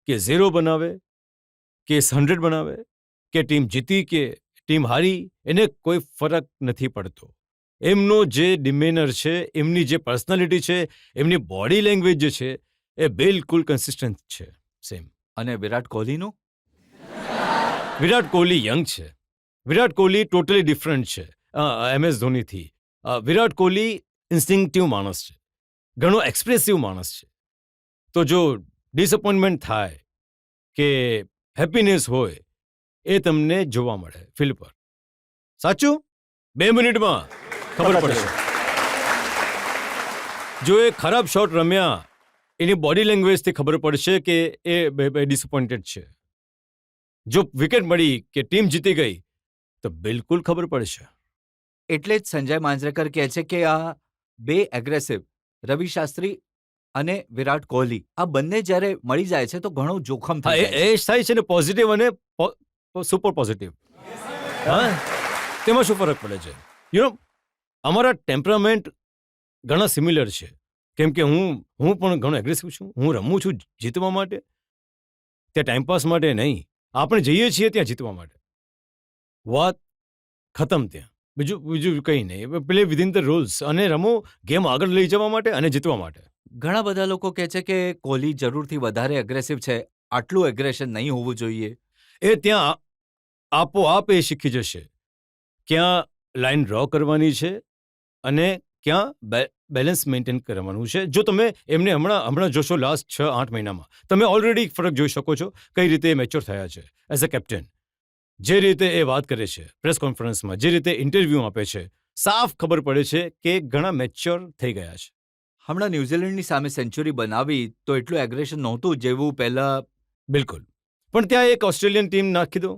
કે 0 બનાવે, કે 100 બનાવે, કે ટીમ જીતી કે ટીમ હારી, એને કોઈ ફરક નથી પડતો. એમનો જે ડિમેનર છે, એમની જે પર્સનાલિટી છે, એમની બોડી લેંગ્વેજ જે છે, એ બિલકુલ કન્સિસ્ટન્ટ છે. સેમ. અને વિરાટ કોહલીનું? વિરાટ કોહલી યંગ છે. વિરાટ કોહલી ટોટલી ડિફરન્ટ છે MS ધોનીથી. વિરાટ કોહલી ઇન્સ્ટિંક્ટિવ માણસ છે, ઘણો એક્સપ્રેસિવ માણસ છે. તો જો ડિસઅપોઇન્ટમેન્ટ થાય કે હેપીનેસ હોય, એ તમને જોવા મળે ફિલ્ડ પર. સાચું? 2 મિનિટમાં ખબર પડશે. જો એ ખરાબ શોટ રમ્યા, એની બોડી લેંગ્વેજથી ખબર પડશે કે એ ડિસઅપોઇન્ટેડ છે. જો વિકેટ મળી કે ટીમ જીતી ગઈ, તો બિલકુલ ખબર પડશે. એટલે જ સંજય માંજરેકર કહે છે કે આ બે એગ્રેસિવ રવિ શાસ્ત્રી અને વિરાટ કોહલી, આ બંને જ્યારે મળી જાય છે તો ઘણું જોખમ હા, થઈ જાય છે. એ થાય છે ને પોઝિટિવ અને સુપર પોઝિટિવ. હા, તેમાં શું ફરક પડે છે? અમારા ટેમ્પરામેન્ટ ઘણા સિમિલર છે. કેમ કે હું પણ ઘણો એગ્રેસિવ છું. હું રમું છું જીતવા માટે, ત્યાં ટાઈમપાસ માટે નહીં. આપણે જઈએ છીએ ત્યાં જીતવા માટે. વાત ખતમ ત્યાં. બીજું કંઈ નહીં. પ્લે વિધિન ધ રૂલ્સ, અને રમો ગેમ આગળ લઈ જવા માટે અને જીતવા માટે. ઘણા બધા લોકો કહે છે કે કોહલી જરૂરથી વધારે એગ્રેસિવ છે, આટલું એગ્રેશન નહીં હોવું જોઈએ. એ ત્યાં આપોઆપ એ શીખી જશે ક્યાં લાઈન ડ્રો કરવાની છે અને ક્યાં બેલેન્સ મેન્ટેન કરવાનું છે. જો તમે એમને હમણાં જોશો લાસ્ટ 6-8 મહિનામાં, તમે ઓલરેડી ફરક જોઈ શકો છો કઈ રીતે એ મેચ્યોર થયા છે એઝ અ કેપ્ટન. જે રીતે એ વાત કરે છે પ્રેસ કોન્ફરન્સમાં, જે રીતે ઇન્ટરવ્યૂ આપે છે, સાફ ખબર પડે છે કે ઘણા મેચ્યોર થઈ ગયા છે. હમણાં ન્યૂઝીલેન્ડની સામે સેન્ચુરી બનાવી તો એટલું એગ્રેશન નહોતું જેવું પહેલા. બિલકુલ. પણ ત્યાં એક ઓસ્ટ્રેલિયન ટીમ નાખી દો,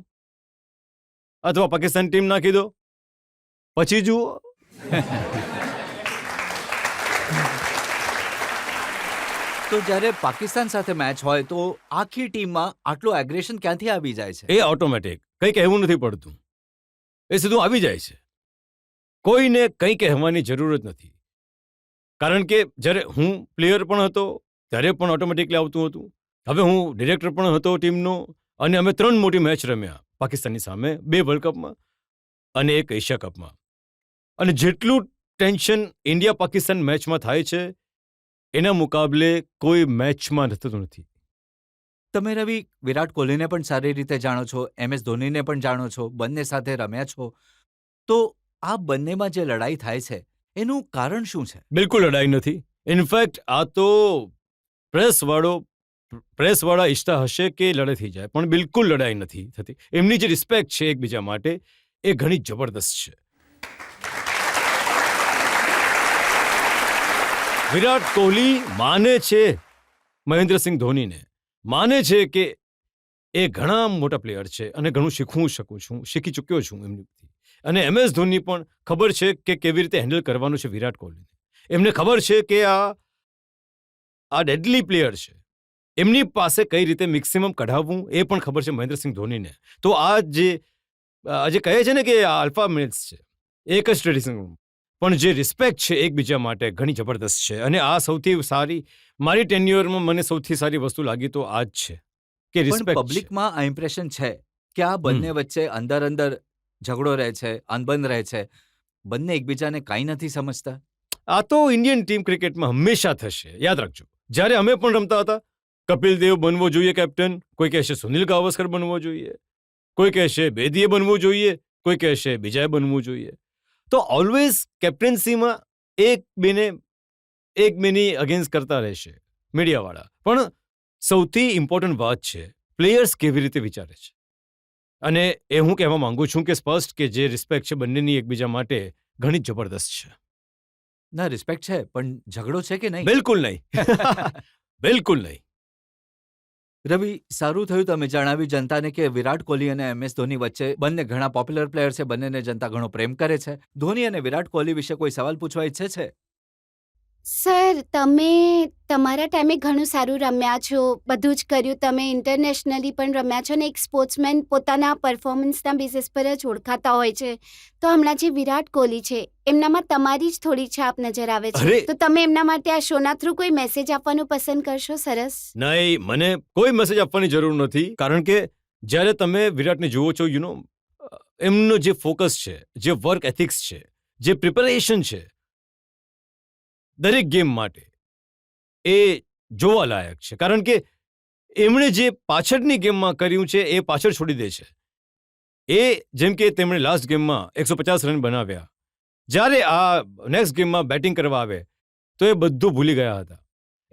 અથવા પાકિસ્તાન ટીમ નાખી દો, પછી જુઓ. તો જ્યારે પાકિસ્તાન સાથે મેચ હોય તો આખી ટીમમાં આટલું એગ્રેશન ક્યાંથી આવી જાય છે? એ ઓટોમેટિક, કંઈ કહેવું નથી પડતું, એ સીધું આવી જાય છે. કોઈને કંઈ કહેવાની જરૂર જ નથી. કારણ કે જ્યારે હું પ્લેયર પણ હતો ત્યારે પણ ઓટોમેટિકલી આવતું હતું. હવે હું ડિરેક્ટર પણ હતો ટીમનો, અને અમે 3 મોટી મેચ રમ્યા પાકિસ્તાનની સામે, 2 વર્લ્ડ કપમાં અને 1 એશિયા કપમાં. અને જેટલું ટેન્શન ઇન્ડિયા પાકિસ્તાન મેચમાં થાય છે, એના મુકાબલે કોઈ મેચમાં થતું નથી. તમે રવિ વિરાટ કોહલીને પણ સારી રીતે જાણો છો, MS ધોનીને પણ જાણો છો, બંને સાથે રમ્યા છો, તો આ બંનેમાં જે લડાઈ થાય છે એનું કારણ શું છે? બિલકુલ લડાઈ નથી. ઇનફેક્ટ આ તો પ્રેસવાળો પ્રેસવાળા ઈચ્છતા હશે કે લડાઈ થઈ જાય, પણ બિલકુલ લડાઈ નથી થતી. એમની જે રિસ્પેક્ટ છે એકબીજા માટે એ ઘણી જબરદસ્ત છે. વિરાટ કોહલી માને છે મહેન્દ્રસિંહ ધોનીને, માને છે કે એ ઘણા મોટા પ્લેયર છે અને ઘણું શીખી ચૂક્યો છું એમની. અને MS ધોની પણ ખબર છે કે કેવી રીતે હેન્ડલ કરવાનું છે વિરાટ કોહલીને. એમને ખબર છે કે આ ડેડલી પ્લેયર છે, એમની પાસે કઈ રીતે મેક્સિમમ કઢાવવું એ પણ ખબર છે મહેન્દ્રસિંહ ધોનીને. તો આ જે કહે છે ને કે આ આલ્ફા મેલ્સ છે, એક જ ટ્રેડિશન, પણ જે રિસ્પેક્ટ છે એકબીજા માટે ઘણી જબરદસ્ત છે. અને આ સૌથી સારી, મારી ટેન્યુઅરમાં મને સૌથી સારી વસ્તુ લાગી તો આ જ છે કે પણ રિસ્પેક્ટ. પબ્લિકમાં આ ઇમ્પ્રેશન છે કે આ બંને વચ્ચે અંદર ઝઘડો રહે છે, અનબન રહે છે, બંને એકબીજાને કાંઈ નથી સમજતા. આ તો ઇન્ડિયન ટીમ ક્રિકેટમાં હંમેશા થશે, યાદ રાખજો. જ્યારે અમે પણ રમતા હતા, કપિલ દેવ બનવો જોઈએ કેપ્ટન, કોઈ કહેશે સુનિલ ગાવસ્કર બનવો જોઈએ, કોઈ કહેશે બેદીએ બનવું જોઈએ, કોઈ કહેશે બીજાએ બનવું જોઈએ. તો ઓલવેઝ કેપ્ટન્સીમાં એક બેની અગેન્સ્ટ કરતા રહેશે મીડિયાવાળા. પણ સૌથી ઇમ્પોર્ટન્ટ વાત છે પ્લેયર્સ કેવી રીતે વિચારે છે. અને એ હું કહેવા માંગુ છું કે સ્પષ્ટ કે જે રિસ્પેક્ટ છે બંનેની એકબીજા માટે ઘણી જબરદસ્ત છે. ના, રિસ્પેક્ટ છે, પણ ઝઘડો છે કે નહીં? બિલકુલ નહીં. બિલકુલ નહીં. રવિ, સારું થયું તમે જણાવ્યું જનતાને કે વિરાટ કોહલી અને MS ધોની વચ્ચે બંને ઘણા પોપ્યુલર પ્લેયર છે, બંનેને જનતા ઘણો પ્રેમ કરે છે. ધોની અને વિરાટ કોહલી વિશે કોઈ સવાલ પૂછવા ઈચ્છે છે? સર, તમે તમારા ટાઈમે ઘણું સારું રમ્યા છો, બધું જ કર્યું, તમે ઇન્ટરનેશનલી પણ રમ્યા છો ને એક સ્પોર્ટ્સમેન પોતાના પરફોર્મન્સના બેસિસ પર જ ઓળખાતા હોય છે. તો હમણાં જે વિરાટ કોહલી છે એમનામાં તમારી જ થોડી છાપ નજર આવે છે. અરે! તો તમે એમના માટે આ શોના થ્રુ કોઈ મેસેજ આપવાનું પસંદ કરશો? સરસ. નહીં, મને કોઈ મેસેજ આપવાની જરૂર નથી, કારણ કે જ્યારે તમે વિરાટને જુઓ છો, એમનો જે ફોકસ છે, જે વર્ક એથિક્સ છે, જે પ્રિપેરેશન છે દરેક ગેમ માટે, એ જોવાલાયક છે. કારણ કે એમણે જે પાછળની ગેમમાં કર્યું છે એ પાછળ છોડી દે છે. એ જેમ કે તેમણે લાસ્ટ ગેમમાં 150 રન બનાવ્યા, જ્યારે આ નેક્સ્ટ ગેમમાં બેટિંગ કરવા આવે તો એ બધું ભૂલી ગયા હતા.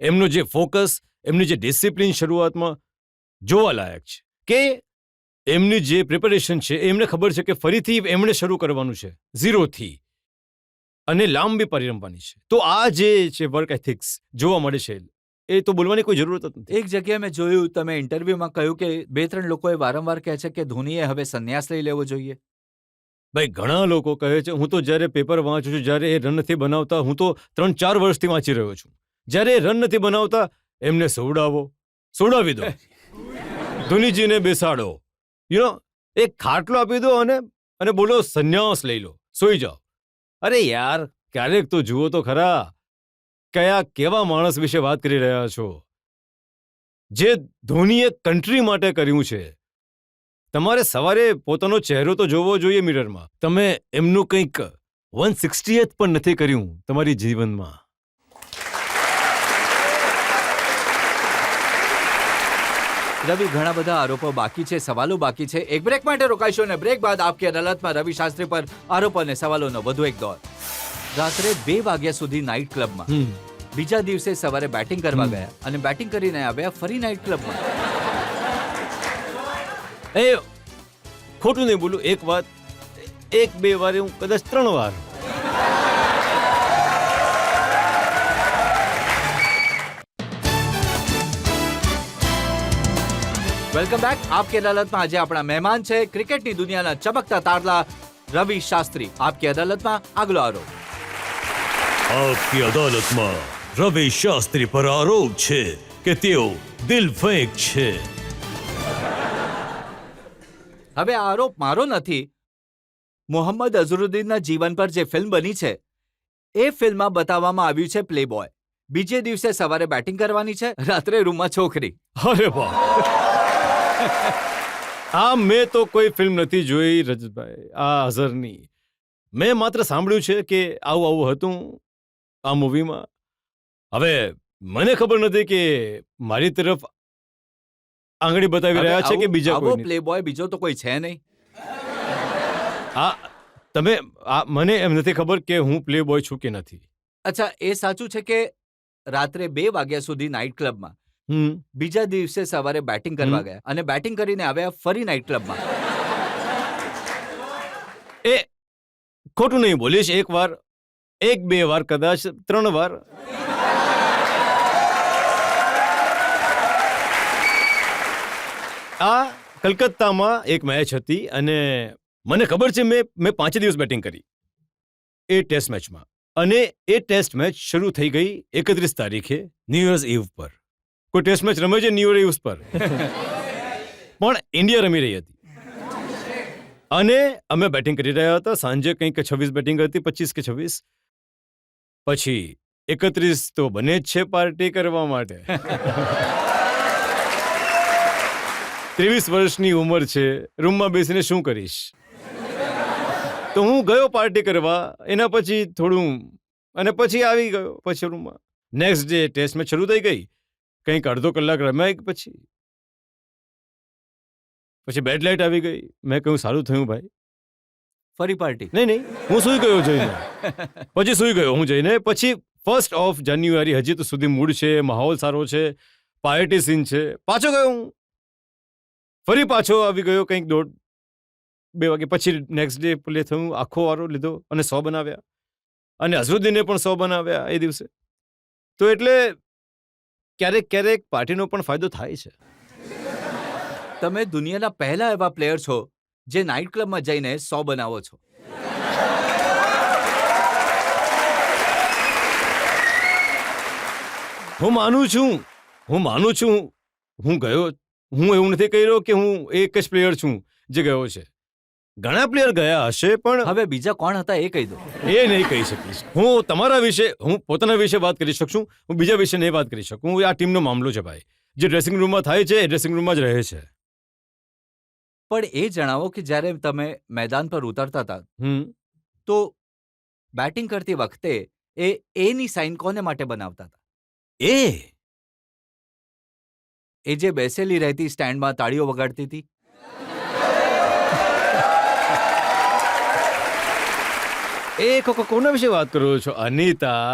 એમનો જે ફોકસ, એમની જે ડિસિપ્લિન શરૂઆતમાં જોવાલાયક છે, કે એમની જે પ્રિપેરેશન છે એમને ખબર છે કે ફરીથી એમણે શરૂ કરવાનું છે ઝીરોથી અને લાંબી પારી રમવાની છે. તો આ જે છે વર્ક એથિક્સ જોવા મળે છે, એ તો બોલવાની કોઈ જરૂરત જ નથી. એક જગ્યાએ મેં જોયું, તમે ઇન્ટરવ્યુમાં કહ્યું કે 2-3 લોકોએ વારંવાર કહે છે કે ધોનીએ હવે સંન્યાસ લઈ લેવો જોઈએ. ભાઈ, ઘણા લોકો કહે છે. હું તો જ્યારે પેપર વાંચું છું, જ્યારે એ રન નથી બનાવતા, હું તો 3-4 વર્ષથી વાંચી રહ્યો છું, જ્યારે એ રન નથી બનાવતા એમને સોડાવી દો, ધોનીજીને બેસાડો, એક ખાટલો આપી દો અને બોલો સંન્યાસ લઈ લો, સોઈ જાઓ. અરે યાર, ક્યારેક તો જુઓ તો ખરા, કેવા માણસ વિશે વાત કરી રહ્યા છો, જે ધોનીએ કન્ટ્રી માટે કર્યું છે. તમારે સવારે પોતાનો ચહેરો તો જોવો જોઈએ મિરરમાં. તમે એમનું કંઈક 160th પણ નથી કર્યું તમારી જીવનમાં. રવિ, ઘણા બધા આરોપો બાકી છે, સવાલો બાકી છે. એક બ્રેક માટે રોકાઈશું અને બ્રેક બાદ આપકી અદાલતમાં રવિ શાસ્ત્રી પર આરોપ અને સવાલોનો વધુ એક દોર. રાત્રે 2 વાગ્યા સુધી નાઇટ ક્લબમાં, બીજા દિવસે સવારે બેટિંગ કરવા ગયા અને બેટિંગ કરીને આવ્યા ફરી નાઇટ ક્લબમાં. એ ખોટું નહીં બોલું, એક વાત, 1-2 વાર, હું કદાચ 3 વાર. Welcome back. આપકી અદાલતમાં આજે આપણા મહેમાન છે ક્રિકેટની દુનિયાના ચમકતા તારલા રવિ શાસ્ત્રી. આપકી અદાલતમાં આગલો આરોપ. આપકી અદાલતમાં રવિ શાસ્ત્રી પર આરોપ છે કે તેઓ દિલ ફેંક છે. હવે આ આરોપ મારો નથી. મોહમ્મદ અઝરુદ્દીનના જીવન પર જે ફિલ્મ બની છે એ ફિલ્મમાં બતાવવામાં આવ્યું છે પ્લે બોય. બીજે દિવસે સવારે બેટિંગ કરવાની છે, રાત્રે રૂમમાં છોકરી. અરે વાહ! આ મેં તો કોઈ ફિલ્મ નથી જોઈ રજતભાઈ, આ અઝરની. મેં માત્ર સાંભળ્યું છે કે આવું હતું આ મૂવીમાં. હવે મને ખબર નથી કે મારી તરફ આંગળી બતાવી રહ્યા છે કે બીજા આવો કોઈ. પ્લે બોય બીજો તો કોઈ છે નહીં. મને એમ નથી ખબર કે હું પ્લે બોય છું કે નથી. અચ્છા, એ સાચું છે કે રાત્રે 2 વાગ્યા સુધી નાઇટ ક્લબમાં હમ બીજા દિવસે સવારે બેટિંગ કરવા હમ. ગયા અને બેટિંગ કરીને આવ્યા ફરી નાઇટ ક્લબમાં. એ ખોટું નહીં બોલીશ. એક વાર, એક બે વાર, કદાચ 3 વાર. આ કલકત્તામાં એક મેચ હતી અને મને ખબર છે મેં 5 દિવસ બેટિંગ કરી એ ટેસ્ટ મેચમાં. અને એ ટેસ્ટ મેચ શરૂ થઈ ગઈ 31 તારીખે ન્યૂ યર્સ ઇવ પર. કોઈ ટેસ્ટ મેચ રમે છે ન્યૂ યર ઇવ પર? પણ ઇન્ડિયા રમી રહી હતી અને અમે બેટિંગ કરી રહ્યા હતા. સાંજે કંઈક 26 બેટિંગ હતી, 25 કે 26. પછી 31 તો બને જ છે પાર્ટી કરવા માટે. 23 વર્ષની ઉંમર છે, રૂમમાં બેસીને શું કરીશ? તો હું ગયો પાર્ટી કરવા. એના પછી થોડું અને પછી આવી ગયો પછી રૂમમાં. નેક્સ્ટ ડે ટેસ્ટ મેચ શરૂ થઈ ગઈ. કંઈક અડધો કલાક રમાઈ પછી બેડ લાઇટ આવી ગઈ. મેં કહ્યું સારું થયું ભાઈ. ફરી પાર્ટી. નહીં, હું સૂઈ ગયો જઈને. પછી સૂઈ ગયો હું જઈને. પછી 1st of જાન્યુઆરી હજી તો સુધી મૂડ છે, માહોલ સારો છે, પાર્ટી સીન છે. પાછો ગયો હું. ફરી પાછો આવી ગયો કંઈક 1:30-2 વાગે. પછી નેક્સ્ટ ડે પ્લે થયું, આખો વારો લીધો અને 100 બનાવ્યા. અને અઝરુદ્દીને પણ 100 બનાવ્યા એ દિવસે. તો એટલે ક્યારેક પાર્ટીનો પણ ફાયદો થાય છે. તમે દુનિયાના પહેલા એવા પ્લેયર છો જે નાઇટ ક્લબમાં જઈને 100 બનાવો છો. હું માનું છું હું ગયો. હું એવું નથી કહી રહ્યો કે હું એક જ પ્લેયર છું જે ગયો છે. ઘણા પ્લેયર ગયા હશે પણ હવે બીજા કોણ હતા એ કહી દો. એ નહીં કહી શકીશ. હું પોતાના વિશે વાત કરી શકું. હું બીજા વિશે નહીં વાત કરી શકું. આ ટીમનો મામલો છે ભાઈ. જે ડ્રેસિંગ રૂમમાં થાય છે એ ડ્રેસિંગ રૂમમાં જ રહે છે. પણ એ જણાવો કે જ્યારે તમે મેદાન પર ઉતરતા હતા તો બેટિંગ કરતી વખતે એની સાઇન કોને માટે બનાવતા હતા? એ જે બેસેલી રહેતી સ્ટેન્ડમાં તાળીઓ વગાડતી હતી. કોના વિશે વાત કરો છો? અનિતા,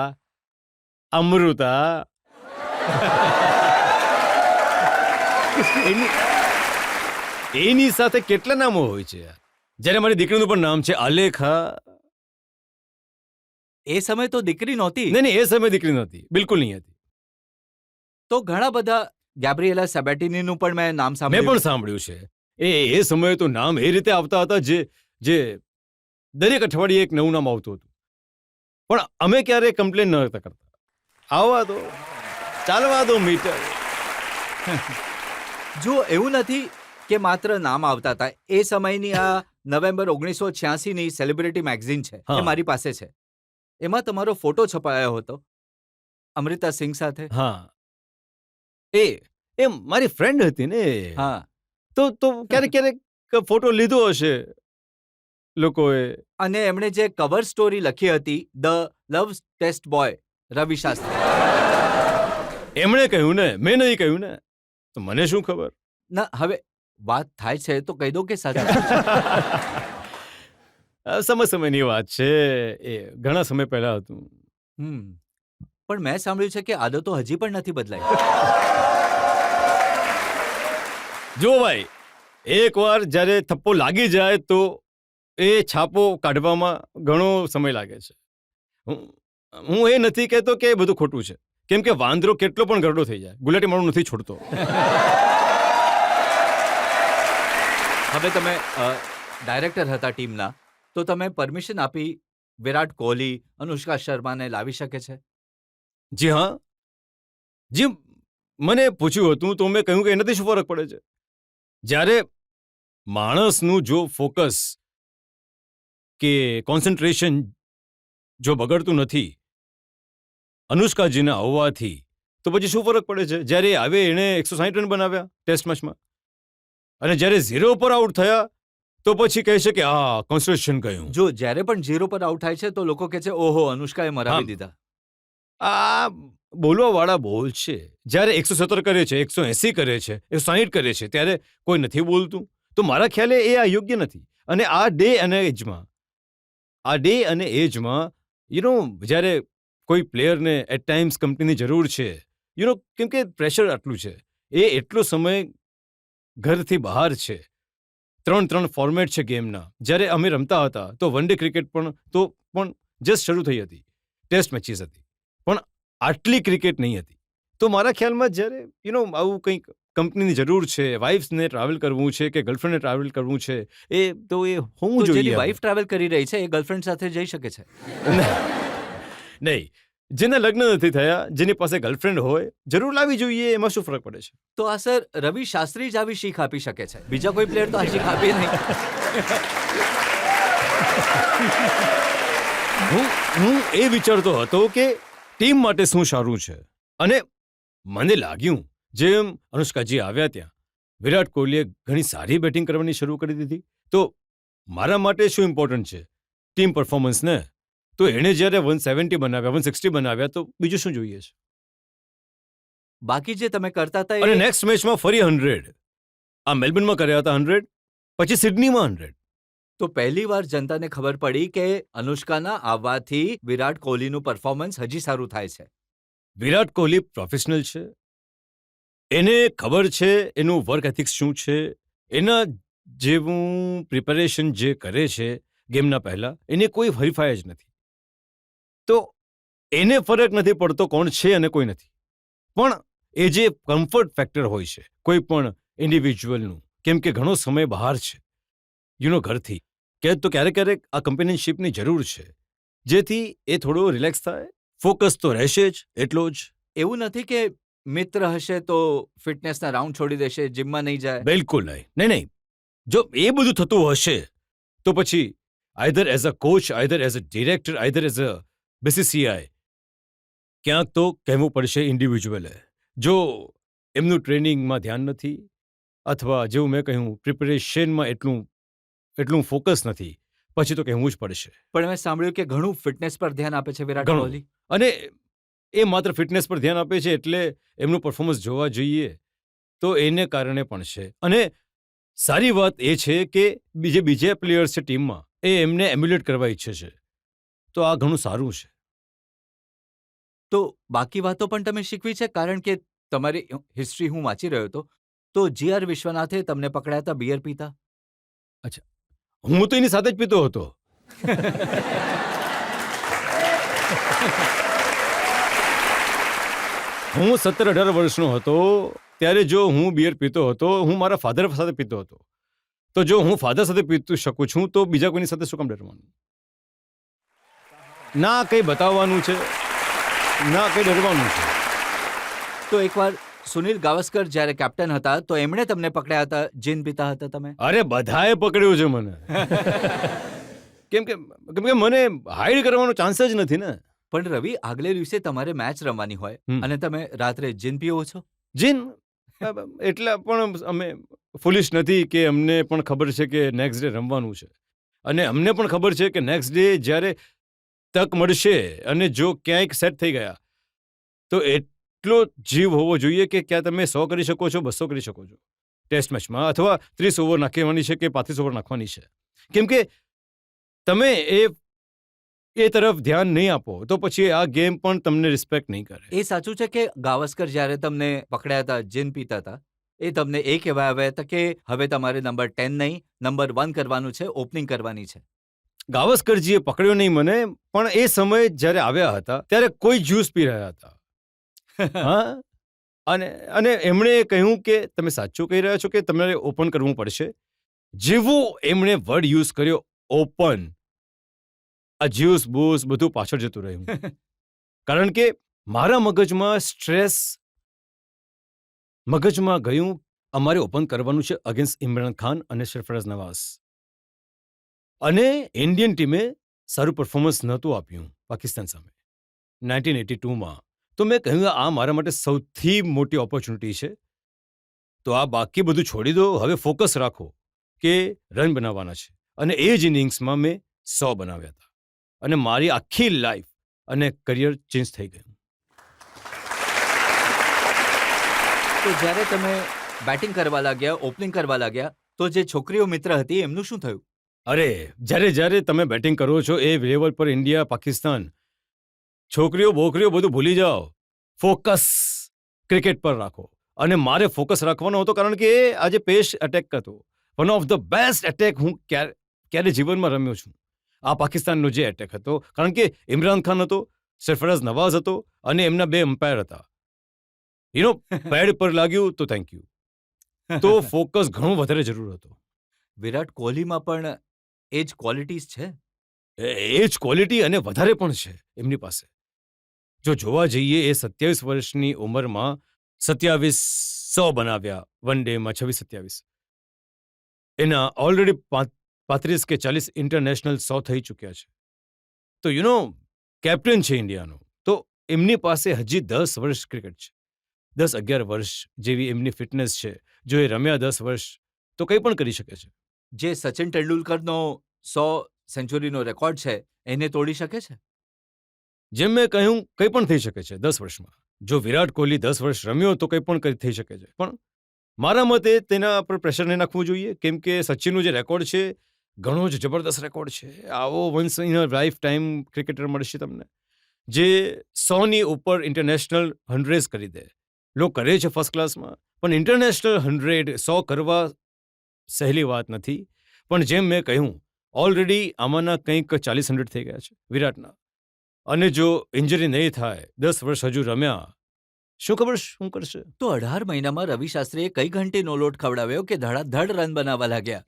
અમૃતા. એની સાથે કેટલા નામો હોય છે યાર. જ્યારે મારી દીકરીનું પણ નામ છે આલેખા. એ સમય તો દીકરી નહોતી. નહીં, એ સમય દીકરી નહોતી, બિલકુલ નહીં હતી. તો ઘણા બધા ગેબ્રિએલા સેબેટિનીનું પણ મેં નામ મેં સાંભળ્યું. પણ સાંભળ્યું છે. એ સમયે તો નામ એ રીતે આવતા હતા જે દરેક અઠવાડિયે એક નવું નામ આવતું હતું. પણ અમે ક્યારેય કમ્પ્લેન ન કરતા. આવવા દો, ચાલવા દો મીટર. જો એવું નથી કે માત્ર નામ આવતા હતા. એ સમયની આ નવેમ્બર 1986ની સેલિબ્રિટી મેગઝીન છે, હા. એ મારી પાસે છે. એમાં તમારો ફોટો છપાયો હતો અમૃતા સિંહ સાથે. હા, એ મારી ફ્રેન્ડ હતી ને. હા. તો ક્યારેક ફોટો લીધો હશે લોકોએ. અને એમણે જે કવર સ્ટોરી લખી હતી, ધ લવ ટેસ્ટ બોય, રવિ શાસ્ત્રી. એમણે કહ્યું ને, મેં નહીં કહ્યું ને. તો મને શું ખબર? ના, હવે વાત થાય છે તો કહી દો કે સાચું. સમયની વાત છે. એ ઘણા સમય પહેલા હતું. પણ મેં સાંભળ્યું છે કે આદતો હજી પણ નથી બદલાઈ. જો ભાઈ, એકવાર જ્યારે થપ્પો લાગી જાય તો એ છાપો કાઢવામાં ઘણો સમય લાગે છે. હું એ નથી કહેતો કે એ બધું ખોટું છે, કેમ કે વાંદરો કેટલો પણ ગરડો થઈ જાય, ગુલાટી મારું નથી છોડતો. હવે તમે ડાયરેક્ટર હતા ટીમના, તો તમે પરમિશન આપી વિરાટ કોહલી, અનુષ્કા શર્માને લાવી શકે છે? જી હા. જી, મને પૂછ્યું હતું તો મેં કહ્યું કે એનાથી શું ફરક પડે છે? જ્યારે માણસનું જો ફોકસ કે કોન્સન્ટ્રેશન જો બગડતું નથી અનુષ્કાજીના આવવાથી, તો પછી શું ફરક પડે છે? જ્યારે આવે એણે 160 રન બનાવ્યા ટેસ્ટ મેચમાં, અને જ્યારે 0 પર આઉટ થયા તો પછી કહે છે કે કોન્સન્ટ્રેશન ગયું. જો જ્યારે પણ 0 પર આઉટ થાય છે તો લોકો કહે છે ઓહો, અનુષ્કાએ મરાવી દીધા. આ બોલવાવાળા બોલ છે. જ્યારે 117 કરે છે, 180 કરે છે, 160 કરે છે, ત્યારે કોઈ નથી બોલતું. તો મારા ખ્યાલે એ અયોગ્ય નથી. અને આ ડે અને એજમાં જ્યારે કોઈ પ્લેયરને એટ ટાઈમ્સ કંપનીની જરૂર છે, કેમ કે પ્રેશર આટલું છે, એ એટલો સમય ઘરથી બહાર છે, 3 ફોર્મેટ છે ગેમના. જ્યારે અમે રમતા હતા તો વન ડે ક્રિકેટ પણ જસ્ટ શરૂ થઈ હતી, ટેસ્ટ મેચીસ હતી, પણ આટલી ક્રિકેટ નહીં હતી. તો મારા ખ્યાલમાં જ્યારે આવું કંઈક કંપનીની જરૂર છે, વાઇફ્સને ટ્રાવેલ કરવું છે કે ગર્લફ્રેન્ડને ટ્રાવેલ કરવું છે, એ હોવું તો જેની જોઈએ. વાઈફ ટ્રાવેલ કરી રહી છે એ ગર્લફ્રેન્ડ સાથે જઈ શકે છે. નહીં, જેના લગ્ન નથી થયા, જેની પાસે ગર્લફ્રેન્ડ હોય, જરૂર લાવવી જોઈએ, એમાં શું ફરક પડે છે? તો આ સર રવિ શાસ્ત્રી જ આવી શીખ આપી શકે છે, બીજા કોઈ પ્લેયર તો આ શીખ આપે નહીં. હું એ વિચારતો હતો કે ટીમ માટે શું સારું છે, અને મને લાગ્યું જેમ અનુષ્કાજી આવ્યા ત્યાં વિરાટ કોહલીએ ઘણી સારી બેટિંગ કરવાની શરૂ કરી દીધી, તો મારા માટે શું ઇમ્પોર્ટન્ટ છે? ટીમ પરફોર્મન્સ ને. તો એણે જ્યારે 170 બનાવ્યા, 160 બનાવ્યા, તો બીજું શું જોઈએ છે? બાકી જે તમે કરતા હતા અને એ નેક્સ્ટ મેચમાં ફરી 100. આ મેલબર્નમાં કર્યા હતા 100, પછી સિડનીમાં 100. તો પહેલી વાર જનતાને ખબર પડી કે અનુષ્કાના આવવાથી વિરાટ કોહલીનું પરફોર્મન્સ હજી સારું થાય છે. વિરાટ કોહલી પ્રોફેશનલ છે, એને ખબર છે એનું વર્ક એથિક્સ શું છે, એના જેવું પ્રિપેરેશન જે કરે છે ગેમના પહેલા, એને કોઈ હરીફાઈ જ નથી. તો એને ફરક નથી પડતો કોણ છે અને કોઈ નથી. પણ એ જે કમ્ફર્ટ ફેક્ટર હોય છે કોઈ પણ ઇન્ડિવિજ્યુઅલનું, કેમ કે ઘણો સમય બહાર છે ઘરથી, તો ક્યારેક આ કમ્પેનિયનશિપની જરૂર છે, જેથી એ થોડો રિલેક્સ થાય. ફોકસ તો રહેશે જ એટલો જ. એવું નથી કે મિત્ર હશે તો ફિટનેસના રાઉન્ડ છોડી દેશે, જીમમાં નહીં જાય. બિલકુલ નહીં. જો એ બધું થતું હશે તો પછી either as a coach, either as a director, either as a BCCI ક્યાંક તો કહેવું પડશે ઇન્ડિવિજ્યુઅલે. જો એમનું ટ્રેનિંગમાં ધ્યાન નથી, અથવા જેવું મેં કહ્યું પ્રિપેરેશનમાં એટલું ફોકસ નથી, પછી તો કહેવું જ પડશે. પણ મેં સાંભળ્યું કે ઘણું ફિટનેસ પર ધ્યાન આપે છે વિરાટ ઘણું. કોહલી. અને એ માત્ર ફિટનેસ પર ધ્યાન આપે છે એટલે એમનું પરફોર્મન્સ જોવા જોઈએ, તો એને કારણે પણ છે. અને સારી વાત એ છે કે બીજા પ્લેયર્સ છે ટીમમાં, એ એમને એમ્યુલેટ કરવા ઈચ્છે છે, તો આ ઘણું સારું છે. તો બાકી વાતો પણ તમે શીખવી છે, કારણ કે તમારી હિસ્ટ્રી હું વાંચી રહ્યો હતો તો GR વિશ્વનાથે તમને પકડ્યા હતા બિયર પીતા. હું તો એની સાથે જ પીતો હતો. હું 17-18 વર્ષનો હતો ત્યારે જો હું બિયર પીતો હતો, હું મારા ફાધર સાથે પીતો હતો. તો જો હું ફાધર સાથે પીતું શકું છું, તો બીજા કોઈની સાથે શું કામ ડરવાનું? ના કંઈ બતાવવાનું છે, ના કંઈ ડરવાનું છે. તો એકવાર સુનિલ ગાવસ્કર જ્યારે કેપ્ટન હતા તો એમણે તમને પકડ્યા હતા, જીન પીતા હતા તમે. અરે બધાએ પકડ્યું છે મને. કેમ કે મને હાઈડ કરવાનો ચાન્સ જ નથી ને. પણ રવિ, આગલે દિવસે તમારે મેચ રમવાની હોય અને તમે રાત્રે જીન પીવો છો. જીન એટલા પણ અમે ફુલિશ નથી કે અમને પણ ખબર છે કે નેક્સ્ટ ડે રમવાનું છે, અને અમને પણ ખબર છે કે નેક્સ્ટ ડે જ્યારે તક મળશે અને જો ક્યાંક સેટ થઈ ગયા તો એટલો જીવ હોવો જોઈએ કે ક્યાં તમે 100 કરી શકો છો, 200 કરી શકો છો ટેસ્ટ મેચમાં, અથવા 30 ઓવર નાખવાની છે કે 35 ઓવર નાખવાની છે. કેમ કે તમે એ તરફ ધ્યાન નહીં આપો તો પછી આ ગેમ પણ તમને રિસ્પેક્ટ નહીં કરે. એ સાચું છે કે ગાવસ્કર જ્યારે તમને પકડ્યા હતા, જીન પીતા હતા, એ તમને એ કહેવા આવ્યા હતા કે હવે તમારે નંબર 10 નહીં, નંબર 1 કરવાનું છે, ઓપનિંગ કરવાની છે. ગાવસ્કરજીએ પકડ્યો નહીં મને, પણ એ સમયે જ્યારે આવ્યા હતા ત્યારે કોઈ જ્યુસ પી રહ્યા હતા. હા, અને એમણે કહ્યું કે તમે સાચું કહી રહ્યા છો કે તમારે ઓપન કરવું પડશે. જેવું એમણે વર્ડ યુઝ કર્યો ઓપન, આ જ્યુસ બૂસ બધું પાછળ જતું રહ્યું. કારણ કે મારા મગજમાં સ્ટ્રેસ ગયું, અમારે ઓપન કરવાનું છે અગેન્સ્ટ ઇમરાન ખાન અને સરફરાઝ નવાઝ. અને ઇન્ડિયન ટીમે સારું પરફોર્મન્સ નહોતું આપ્યું પાકિસ્તાન સામે 1982માં. તો મેં કહ્યું આ મારા માટે સૌથી મોટી ઓપોર્ચ્યુનિટી છે, તો આ બાકી બધું છોડી દો, હવે ફોકસ રાખો કે રન બનાવવાના છે. અને એ જ ઇનિંગ્સમાં મેં 100 બનાવ્યા હતા, અને મારી આખી લાઈફ અને કરિયર ચેન્જ થઈ ગયું. તો જ્યારે તમે બેટિંગ કરવા લાગ્યા, ઓપનિંગ કરવા લાગ્યા, તો જે છોકરીઓ મિત્ર હતી એમનું શું થયું? અરે જ્યારે તમે બેટિંગ કરો છો એ લેવલ પર, ઇન્ડિયા પાકિસ્તાન, છોકરીઓ બોકરીઓ બધું ભૂલી જાઓ, ફોકસ. ક્રિકેટ પર રાખો. અને મારે ફોકસ રાખવાનો હતો કારણ કે એ આજે પેસ એટેક હતો. One of the best attack હું ક્યારે જીવનમાં રમ્યો છું. આ પાકિસ્તાનનો જે એટેક હતો, કારણ કે ઇમરાન ખાન હતો, સરફરાઝ નવાઝ હતો અને એમના 2 અમ્પાયર હતા. પેડ પર લાગ્યું તો થેન્ક યુ. તો ફોકસ ઘણું વધારે જરૂર હતો. વિરાટ કોહલીમાં પણ એ જ ક્વોલિટીઝ છે. એ જ ક્વોલિટી અને વધારે પણ છે એમની પાસે. જો જોવા જઈએ, એ 27 વર્ષની ઉંમરમાં 27 બનાવ્યા વન ડેમાં, 26-27. એના ઓલરેડી 35 કે 40 ઇન્ટરનેશનલ 100 થઈ ચૂક્યા છે. તો કેપ્ટન છે ઇન્ડિયાનો. તો એમની પાસે હજી 10 વર્ષ ક્રિકેટ છે. 10-11 વર્ષ જેવી એમની ફિટનેસ છે. જો એ રમ્યા 10 વર્ષ તો કંઈ પણ કરી શકે છે. જે સચિન તેંડુલકરનો 100 સેન્ચુરીનો રેકોર્ડ છે એને તોડી શકે છે. જેમ મેં કહ્યું, કંઈ પણ થઈ શકે છે 10 વર્ષમાં. જો વિરાટ કોહલી 10 વર્ષ રમ્યો તો કંઈ પણ થઈ શકે છે. પણ મારા મતે તેના પર પ્રેશર નહીં નાખવું જોઈએ, કેમ કે સચિનનો જે રેકોર્ડ છે ઘણો જ જબરદસ્ત રેકોર્ડ છે. આવો once in a life time cricketer મળશે તમને, જે 100ની ઉપર ઇન્ટરનેશનલ 100 કરી દે. લોકો કરે છે ફર્સ્ટ ક્લાસમાં, પણ ઇન્ટરનેશનલ 100 કરવા સહેલી વાત નથી. પણ જેમ મેં કહ્યું, ઓલરેડી આમાંના કંઈક 40-100 થઈ ગયા છે વિરાટના. અને જો ઇન્જરી નહીં થાય, 10 વર્ષ હજુ રમ્યા, શું ખબર શું કરશે. તો 18 મહિનામાં રવિ શાસ્ત્રીએ કઈ ઘંટી નો લોટ ખવડાવ્યો કે ધડાધડ રન બનાવવા લાગ્યા.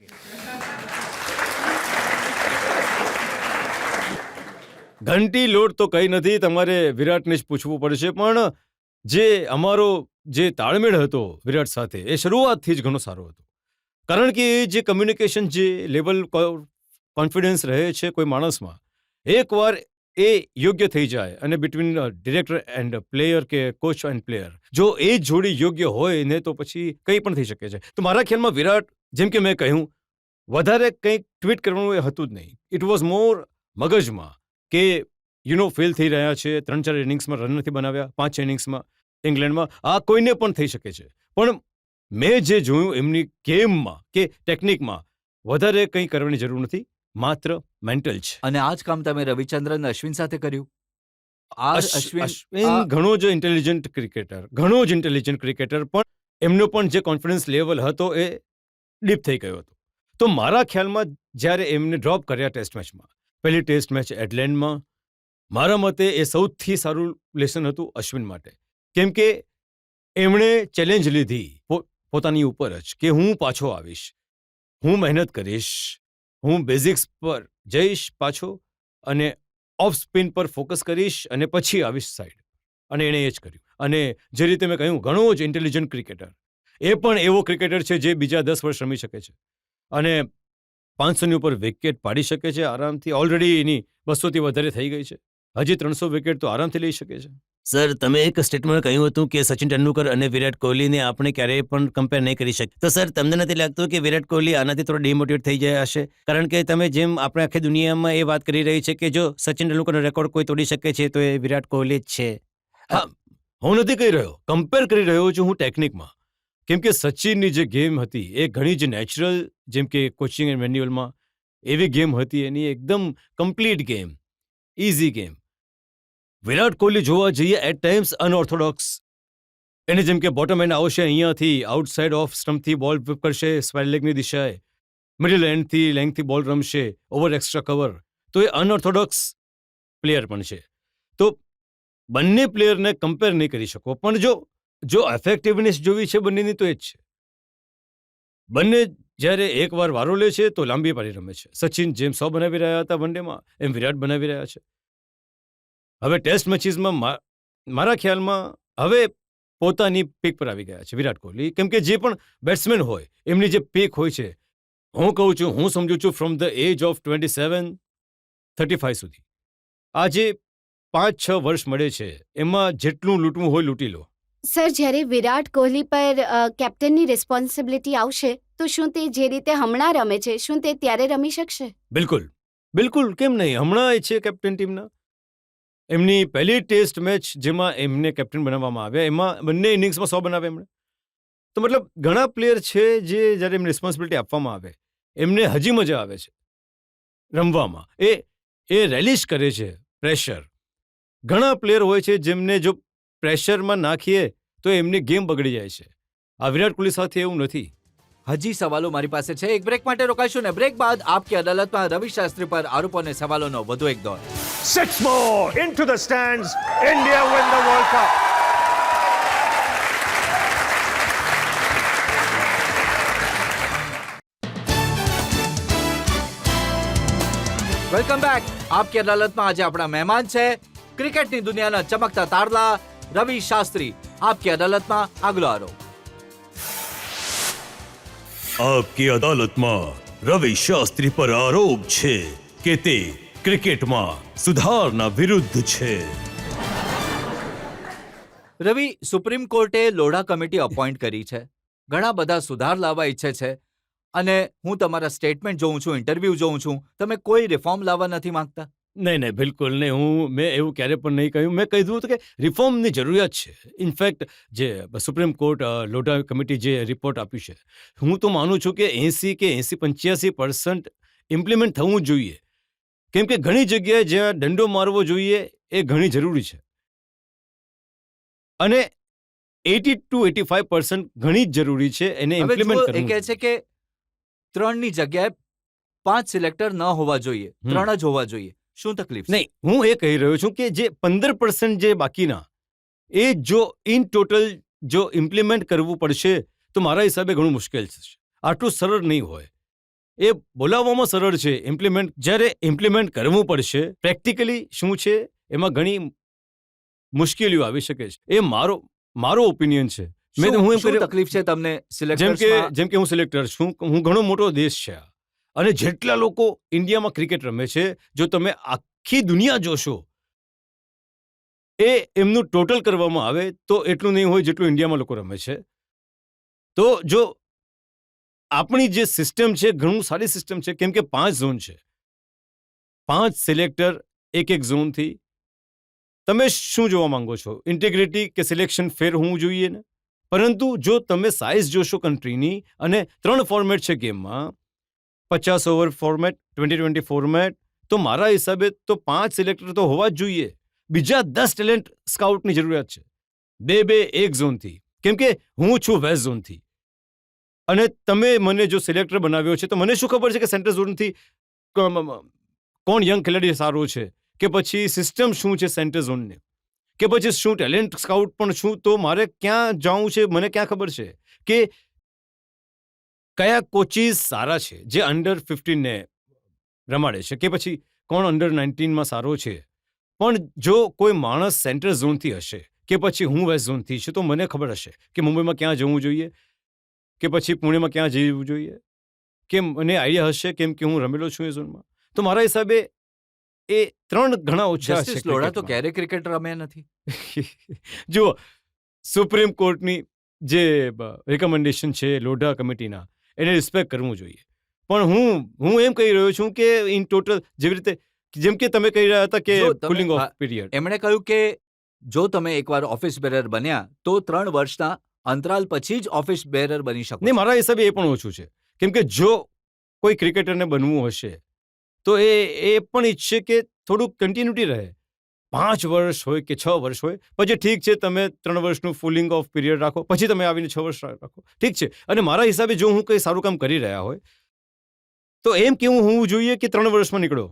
ઘંટી લોટ તો કંઈ નથી, તમારે વિરાટને જ પૂછવું પડશે. પણ જે અમારો જે તાળમેળ હતો વિરાટ સાથે, એ શરૂઆતથી જ ઘણો સારો હતો. કારણ કે એ જે કમ્યુનિકેશન, જે લેવલ કોન્ફિડન્સ રહે છે કોઈ માણસમાં, એકવાર એ યોગ્ય થઈ જાય અને બિટવીન ડિરેક્ટર એન્ડ પ્લેયર કે કોચ એન્ડ પ્લેયર, જો એ જોડી યોગ્ય હોય ને તો પછી કંઈ પણ થઈ શકે છે. તો મારા ખ્યાલમાં વિરાટ, જેમ કે મેં કહ્યું, વધારે કંઈક ટ્વીટ કરવાનું એ હતું જ નહીં. ઇટ વોઝ મોર મગજમાં કે ફેલ થઈ રહ્યા છે, 3-4 ઇનિંગ્સમાં રન નથી બનાવ્યા, 5 ઇનિંગ્સમાં ઇંગ્લેન્ડમાં. આ કોઈને પણ થઈ શકે છે. પણ મેં જે જોયું એમની ગેમમાં કે ટેકનિકમાં, વધારે કંઈ કરવાની જરૂર નથી, માત્ર મેન્ટલ છે. અને આ જ કામ તમે રવિચંદ્રન અશ્વિન સાથે કર્યું. આ અશ્વિન ઘણો જ ઇન્ટેલિજન્ટ ક્રિકેટર, પણ એમનો પણ જે કોન્ફિડન્સ લેવલ હતો એ ડીપ થઈ ગયો હતો. તો મારા ખ્યાલમાં જ્યારે એમને ડ્રોપ કર્યા ટેસ્ટ મેચમાં, પહેલી ટેસ્ટ મેચ એડલેન્ડમાં, મારા મતે એ સૌથી સારું લેસન હતું અશ્વિન માટે. કેમ કે એમણે ચેલેન્જ લીધી પોતાની ઉપર જ કે હું પાછો આવીશ, હું મહેનત કરીશ, હું બેઝિક્સ પર જઈશ પાછો અને ઓફ સ્પિન પર ફોકસ કરીશ અને પછી આવીશ સાઈડ. અને એણે એ જ કર્યું. અને જે રીતે મેં કહ્યું, ઘણો જ ઇન્ટેલિજન્ટ ક્રિકેટર. એ પણ એવો ક્રિકેટર છે જે બીજા 10 વર્ષ રમી શકે છે અને 500ની ઉપર વિકેટ પાડી શકે છે આરામથી. ઓલરેડી એની 200થી વધારે થઈ ગઈ છે. હજી 300 વિકેટ તો આરામથી લઈ શકે છે. સર, તમે એક સ્ટેટમેન્ટ કહ્યું હતું કે સચિન તેંડુલકર અને વિરાટ કોહલીને આપણે ક્યારેય પણ કમ્પેર નહીં કરી શકીએ. તો સર, તમને નથી લાગતું કે વિરાટ કોહલી આનાથી થોડો ડિમોટિવેટ થઈ ગયા હશે? કારણ કે તમે જેમ આપણે આખી દુનિયામાં એ વાત કરી રહી છે કે જો સચિન તેંડુલકરનો રેકોર્ડ કોઈ તોડી શકે છે તો એ વિરાટ કોહલી જ છે. હા, હું નથી કહી રહ્યો, કમ્પેર કરી રહ્યો છું હું ટેકનિકમાં. કેમ કે સચિનની જે ગેમ હતી એ ઘણી જ નેચરલ, જેમ કે કોચિંગ એન્ડ મેન્યુઅલમાં એવી ગેમ હતી એની, એકદમ complete game, easy game. Virat Kohli જોવા જઈએ એટ ટાઈમ્સ અનઓર્થોડોક્સ. એને જેમ કે બોટમ એન્ડ આવશે, અહીંયાથી આઉટસાઇડ ઓફ સ્ટમ્પથી બોલ કરશે, સ્ક્વેર લેગની દિશાએ, મિડલ એન્ડથી લેન્થથી બોલ રમશે, ઓવર એક્સ્ટ્રા કવર. તો એ અનઓર્થોડોક્સ પ્લેયર પણ છે. તો બંને પ્લેયરને કમ્પેર નહીં કરી શકો. પણ જો એફેક્ટિવનેસ જોવી છે બંનેની તો એ જ છે. બંને જ્યારે એકવાર વારો લે છે તો લાંબી પારી રમે છે. સચિન જેમ 100 બનાવી રહ્યા હતા વન ડેમાં, એમ વિરાટ બનાવી રહ્યા છે. હવે ટેસ્ટ મેચીસમાં મારા ખ્યાલમાં હવે પોતાની પીક પર આવી ગયા છે વિરાટ કોહલી. કેમ કે જે પણ બેટ્સમેન હોય એમની જે પીક હોય છે, હું કહું છું, હું સમજુ છું, ફ્રોમ ધ એજ ઓફ 27-35 સુધી, આ જે 5-6 વર્ષ મળે છે એમાં જેટલું લૂંટવું હોય લૂંટી લો. સર, જ્યારે વિરાટ કોહલી પર કેપ્ટનની રિસ્પોન્સિબિલિટી આવશે તો શું તે જે રીતે હમણાં રમે છે, શું તે ત્યારે રમી શકશે? બિલકુલ, કેમ નહીં. હમણાં એ છે કેપ્ટન ટીમના. એમની પહેલી ટેસ્ટ મેચ જેમાં એમને કેપ્ટન બનાવવામાં આવ્યા, એમાં બંને ઇનિંગ્સમાં 100 બનાવ્યા એમણે. તો મતલબ ઘણા પ્લેયર છે જે જ્યારે એમને રિસ્પોન્સિબિલિટી આપવામાં આવે એમને હજી મજા આવે છે રમવામાં, એ રેલિશ કરે છે પ્રેશર. ઘણા પ્લેયર હોય છે જેમને જો પ્રેશરમાં નાખીએ તો એમની ગેમ બગડી જાય છે. આ વિરાટ કોહલી સાથે એવું નથી. હજી સવાલો મારી પાસે છે. એક બ્રેક માટે રોકાઈશું ને બ્રેક બાદ આપકી અદાલતમાં રવિ શાસ્ત્રી પર આરોપો અને સવાલોનો વધુ એક દોર. 6 more into the stands. India win the World Cup. Welcome back. આપકી અદાલતમાં આજે આપણા મહેમાન છે ક્રિકેટની દુનિયાના ચમકતા તારલા રવિ શાસ્ત્રી. આપકી અદાલતમાં આગલો આરોપ. આપકી અદાલતમાં રવિ શાસ્ત્રી પર આરોપ છે કે તે ક્રિકેટમાં સુધારના વિરુદ્ધ છે. રવિ, સુપ્રીમ કોર્ટે લોઢા કમિટી અપોઇન્ટ કરી છે. ઘણા બધા સુધાર લાવવા ઈચ્છે છે અને હું તમારા સ્ટેટમેન્ટ જોઉં છું, ઇન્ટરવ્યુ જોઉં છું, તમે કોઈ રિફોર્મ લાવવા નથી માંગતા. નહીં નહીં, બિલકુલ નહીં. મેં એવું ક્યારે પણ નહીં કહ્યું. મેં કહ્યું હતું કે રિફોર્મની જરૂરિયાત છે. ઇનફેક્ટ જે સુપ્રીમ કોર્ટ લોઢા કમિટી જે રિપોર્ટ આપ્યું છે, હું તો માનું છું કે 80 કે 85% ઇમ્પ્લિમેન્ટ થવું જ જોઈએ. કેમ કે ઘણી જગ્યાએ જ્યાં દંડો મારવો જોઈએ એ ઘણી જરૂરી છે, અને 80 to 85% ઘણી જ જરૂરી છે એને હવે ઇમ્પ્લિમેન્ટ જુઓ, એ કરવું. કહે છે કે 3ની જગ્યાએ 5 સિલેક્ટર ન હોવા જોઈએ, 3 જ હોવા જોઈએ. શું તકલીફ છે? નહીં, હું એ કહી રહ્યો છું કે જે 15% જે બાકીના એ જો ઇન ટોટલ જો ઇમ્પ્લિમેન્ટ કરવું પડશે તો મારા હિસાબે ઘણું મુશ્કેલ થશે. આટલું સરળ નહીં હોય. એ બોલાવવામાં સરળ છે, જ્યારે ઇમ્પ્લિમેન્ટ કરવું પડશે પ્રેક્ટિકલી શું છે એમાં ઘણી મુશ્કેલીઓ આવી શકે છે. એ મારો ઓપિનિયન છે. શું હું એમ શું કહી- તકલીફ છે તમને જેમ કે હું સિલેક્ટર છું, હું ઘણો મોટો દેશ છે આ. અને જેટલા લોકો ઇન્ડિયામાં ક્રિકેટ રમે છે, જો તમે આખી દુનિયા જોશો એ એમનું ટોટલ કરવામાં આવે તો એટલું નહીં હોય જેટલું ઇન્ડિયામાં લોકો રમે છે. તો જો આપણી જે સિસ્ટમ છે ઘણું સારી સિસ્ટમ છે, કેમ કે 5 ઝોન છે, 5 સિલેક્ટર એક ઝોનથી. તમે શું જોવા માંગો છો? ઇન્ટિગ્રિટી કે સિલેક્શન ફેર હોવું જોઈએ ને? પરંતુ જો તમે સાઇઝ જોશો કન્ટ્રીની, અને 3 ફોર્મેટ છે ગેમમાં, 50 ઓવર ફોર્મેટ, 20-20 ફોર્મેટ, તો મારા હિસાબે તો 5 સિલેક્ટર તો હોવા જ જોઈએ. બીજા 10 ટેલેન્ટ સ્કાઉટની જરૂરિયાત છે, 2 એક ઝોનથી. કેમ કે હું છું વેસ્ટ ઝોનથી, અને તમે મને જો સિલેક્ટર બનાવ્યો છે તો મને શું ખબર છે કે સેન્ટ્રલ ઝોનથી કોણ યંગ ખેલાડી સારો છે, કે પછી સિસ્ટમ શું છે સેન્ટ્રલ ઝોનને, કે પછી શું ટેલેન્ટ સ્કાઉટ પણ શું. તો મારે ક્યાં જવું છે, મને ક્યાં ખબર છે કે કયા કોચિસ સારા છે જે અંડર 15 ને રમાડે છે, કે પછી કોણ અંડર 19માં સારો છે. પણ જો કોઈ માણસ સેન્ટ્રલ ઝોનથી હશે, કે પછી હું વેસ્ટ ઝોનથી છું, તો મને ખબર હશે કે મુંબઈમાં ક્યાં જવું જોઈએ, કે પછી પુણેમાં ક્યાં જવું જોઈએ, કે મને આઈડિયા હશે કેમ કે હું રમેલો છું એ ઝોનમાં. તો મારા હિસાબે એ 3 ઘણા ઓછા છે. જસ્ટિસ લોઢા તો ક્રિકેટમાં. ક્યારે ક્રિકેટ રમ્યા નથી. જુઓ, સુપ્રીમ કોર્ટની જે રેકમેન્ડેશન છે લોઢા કમિટીના, એને રિસ્પેક્ટ કરવું જોઈએ. પણ હું એમ કહી રહ્યો છું કે ઇન ટોટલ જેવી રીતે, જેમ કે તમે કહી રહ્યા હતા કે જો તમે- કુલિંગ ઓફ પીરિયડ, એમણે કહ્યું કે જો તમે એકવાર ઓફિસ બેરર બન્યા તો 3 વર્ષના અંતરાલ પછી જ ઓફિસ બેરર બની શકો. ને મારા હિસાબે એ પણ ઓછું છે. કેમ કે જો કોઈ ક્રિકેટરને બનવું હશે તો એ પણ ઈચ્છે કે થોડુંક કન્ટિન્યુટી રહે. 5 વર્ષ હોય કે 6 વર્ષ હોય, પછી ઠીક છે તમે 3 વર્ષનું ફૂલિંગ ઓફ પીરિયડ રાખો, પછી તમે આવીને 6 વર્ષ રાખો, ઠીક છે. અને મારા હિસાબે જો હું કંઈ સારું કામ કરી રહ્યા હોય તો એમ કેવું હોવું જોઈએ કે 3 વર્ષમાં નીકળો.